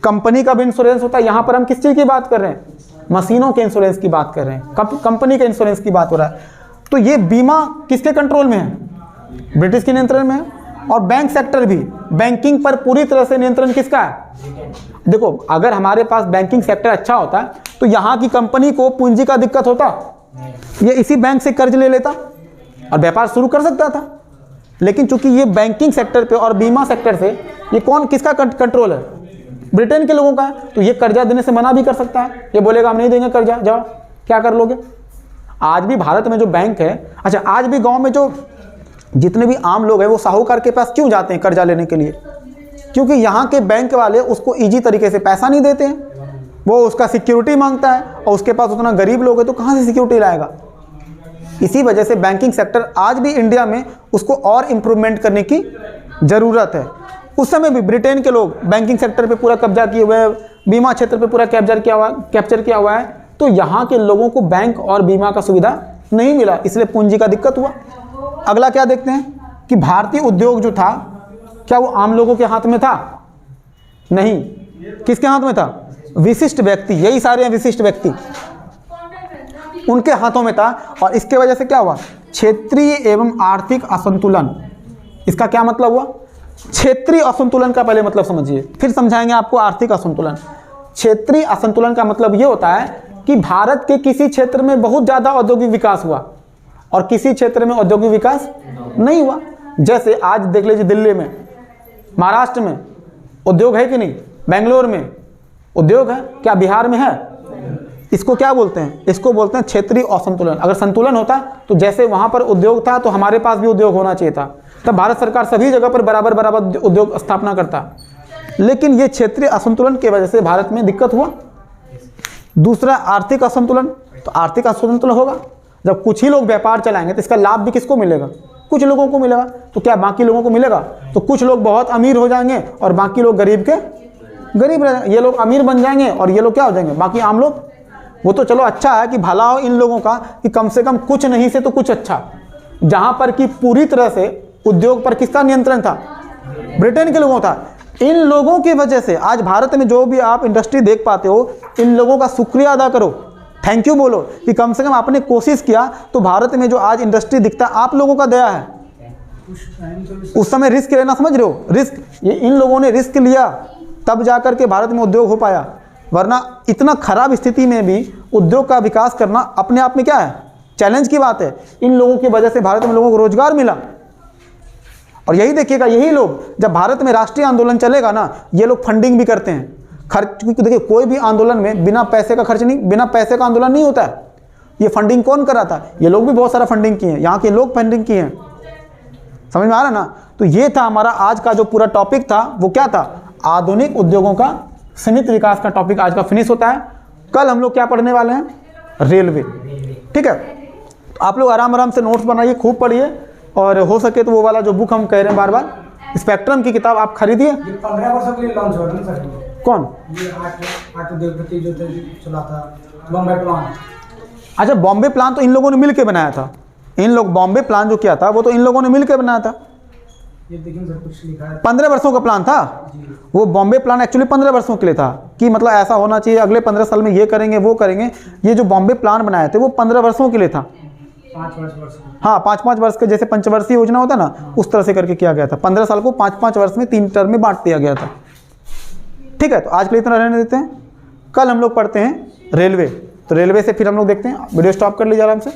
कंपनी का भी इंश्योरेंस होता है। यहाँ पर हम किस चीज़ की बात कर रहे हैं, मशीनों के इंश्योरेंस की बात कर रहे हैं, कंपनी के इंश्योरेंस की बात हो रहा है। तो ये बीमा किसके कंट्रोल में है, ब्रिटिश के नियंत्रण में है। और बैंक सेक्टर भी, बैंकिंग पर पूरी तरह से नियंत्रण किसका है। देखो, अगर हमारे पास बैंकिंग सेक्टर अच्छा होता तो यहाँ की कंपनी को पूंजी का दिक्कत होता, ये इसी बैंक से कर्ज ले लेता और व्यापार शुरू कर सकता था। लेकिन चूंकि ये बैंकिंग सेक्टर पे और बीमा सेक्टर से ये कौन किसका कंट्रोल है, ब्रिटेन के लोगों का है। तो ये कर्जा देने से मना भी कर सकता है, ये बोलेगा हम नहीं देंगे कर्जा, जाओ क्या कर लोगे। आज भी भारत में जो बैंक है, अच्छा आज भी गांव में जो जितने भी आम लोग हैं वो साहूकार के पास क्यों जाते हैं कर्जा लेने के लिए, क्योंकि यहाँ के बैंक वाले उसको ईजी तरीके से पैसा नहीं देते हैं, वो उसका सिक्योरिटी मांगता है और उसके पास उतना गरीब लोग है तो कहाँ से सिक्योरिटी लाएगा। इसी वजह से बैंकिंग सेक्टर आज भी इंडिया में उसको और इम्प्रूवमेंट करने की ज़रूरत है। उस समय भी ब्रिटेन के लोग बैंकिंग सेक्टर पे पूरा कब्जा किए हुए हैं, बीमा क्षेत्र पे पूरा कैप्चर किया हुआ है। तो यहाँ के लोगों को बैंक और बीमा का सुविधा नहीं मिला, इसलिए पूंजी का दिक्कत हुआ। अगला क्या देखते हैं कि भारतीय उद्योग जो था, क्या वो आम लोगों के हाथ में था? नहीं। किसके हाथ में था? विशिष्ट व्यक्ति, यही सारे हैं विशिष्ट व्यक्ति, उनके हाथों में था। और इसके वजह से क्या हुआ? क्षेत्रीय एवं आर्थिक असंतुलन। इसका क्या मतलब हुआ? क्षेत्रीय असंतुलन का पहले मतलब समझिए, फिर समझाएंगे आपको आर्थिक असंतुलन। क्षेत्रीय असंतुलन का मतलब ये होता है कि भारत के किसी क्षेत्र में बहुत ज़्यादा औद्योगिक विकास हुआ और किसी क्षेत्र में औद्योगिक विकास नहीं हुआ। जैसे आज देख लीजिए, दिल्ली में, महाराष्ट्र में उद्योग है कि नहीं? बेंगलोर में उद्योग है, क्या बिहार में है? इसको क्या बोलते हैं? इसको बोलते हैं क्षेत्रीय असंतुलन। अगर संतुलन होता तो जैसे वहाँ पर उद्योग था तो हमारे पास भी उद्योग होना चाहिए था, तब भारत सरकार सभी जगह पर बराबर बराबर उद्योग स्थापना करता। लेकिन ये क्षेत्रीय असंतुलन की वजह से भारत में दिक्कत हुआ। दूसरा आर्थिक असंतुलन। तो आर्थिक असंतुलन होगा जब कुछ ही लोग व्यापार चलाएंगे तो इसका लाभ भी किसको मिलेगा? कुछ लोगों को मिलेगा। तो क्या बाकी लोगों को मिलेगा? तो कुछ लोग बहुत अमीर हो जाएंगे और बाकी लोग गरीब के गरीब रह जाएंगे। ये लोग अमीर बन जाएंगे और ये लोग क्या हो जाएंगे? बाकी आम लोग। वो तो चलो अच्छा है कि भला हो इन लोगों का कि कम से कम कुछ नहीं से तो कुछ अच्छा। जहां पर कि पूरी तरह से उद्योग पर किसका नियंत्रण था? ब्रिटेन के लोगों था। इन लोगों की वजह से आज भारत में जो भी आप इंडस्ट्री देख पाते हो, इन लोगों का शुक्रिया अदा करो, थैंक यू बोलो कि कम से कम आपने कोशिश किया तो भारत में जो आज इंडस्ट्री दिखता आप लोगों का दया है। उस समय रिस्क लेना, समझ रहे हो? रिस्क, ये इन लोगों ने रिस्क लिया तब जाकर के भारत में उद्योग हो पाया। वरना इतना खराब स्थिति में भी उद्योग का विकास करना अपने आप में क्या है? चैलेंज की बात है। इन लोगों की वजह से भारत में लोगों को रोजगार मिला। और यही देखिएगा, यही लोग जब भारत में राष्ट्रीय आंदोलन चलेगा ना, ये लोग फंडिंग भी करते हैं, खर्च। क्योंकि देखिए कोई भी आंदोलन में बिना पैसे का खर्च नहीं, बिना पैसे का आंदोलन नहीं होता है। ये फंडिंग कौन कराता है? ये लोग भी बहुत सारा फंडिंग किए हैं, यहाँ के लोग फंडिंग किए हैं। समझ में आ रहा ना? तो ये था हमारा आज का जो पूरा टॉपिक था, वो क्या था? आधुनिक उद्योगों का सीमित विकास का टॉपिक आज का फिनिश होता है। कल हम लोग क्या पढ़ने वाले हैं? रेलवे। ठीक है, तो आप लोग आराम आराम से नोट्स बनाइए, खूब पढ़िए, और हो सके तो वो वाला जो बुक हम कह रहे हैं बार बार, स्पेक्ट्रम की किताब आप खरीदिए। 15 वर्षों के लिए लॉन्च हुआ था ना सर? कौन? ये आठ उद्योगपति जो चला था, बॉम्बे प्लान। अच्छा, बॉम्बे प्लान तो इन लोगों ने मिल के बनाया था। इन लोग बॉम्बे प्लान जो किया था वो तो इन लोगों ने मिल के बनाया था। ये देखिए सर, कुछ लिखा है 15 वर्षों का प्लान था वो। बॉम्बे प्लान एक्चुअली 15 वर्षों के लिए था कि मतलब ऐसा होना चाहिए, अगले 15 साल में ये करेंगे वो करेंगे। ये जो बॉम्बे प्लान बनाए थे वो 15 वर्षों के लिए था। 5 हाँ, 5-5 वर्ष के, जैसे पंचवर्षीय योजना होता ना, उस तरह से करके किया गया था। 15 साल को 5-5 वर्ष में 3 टर्म में बांट दिया गया था। ठीक है, तो आज के लिए इतना रहने देते हैं। कल हम लोग पढ़ते हैं रेलवे। तो रेलवे से फिर हम लोग देखते हैं। वीडियो स्टॉप कर लीजिए आराम से।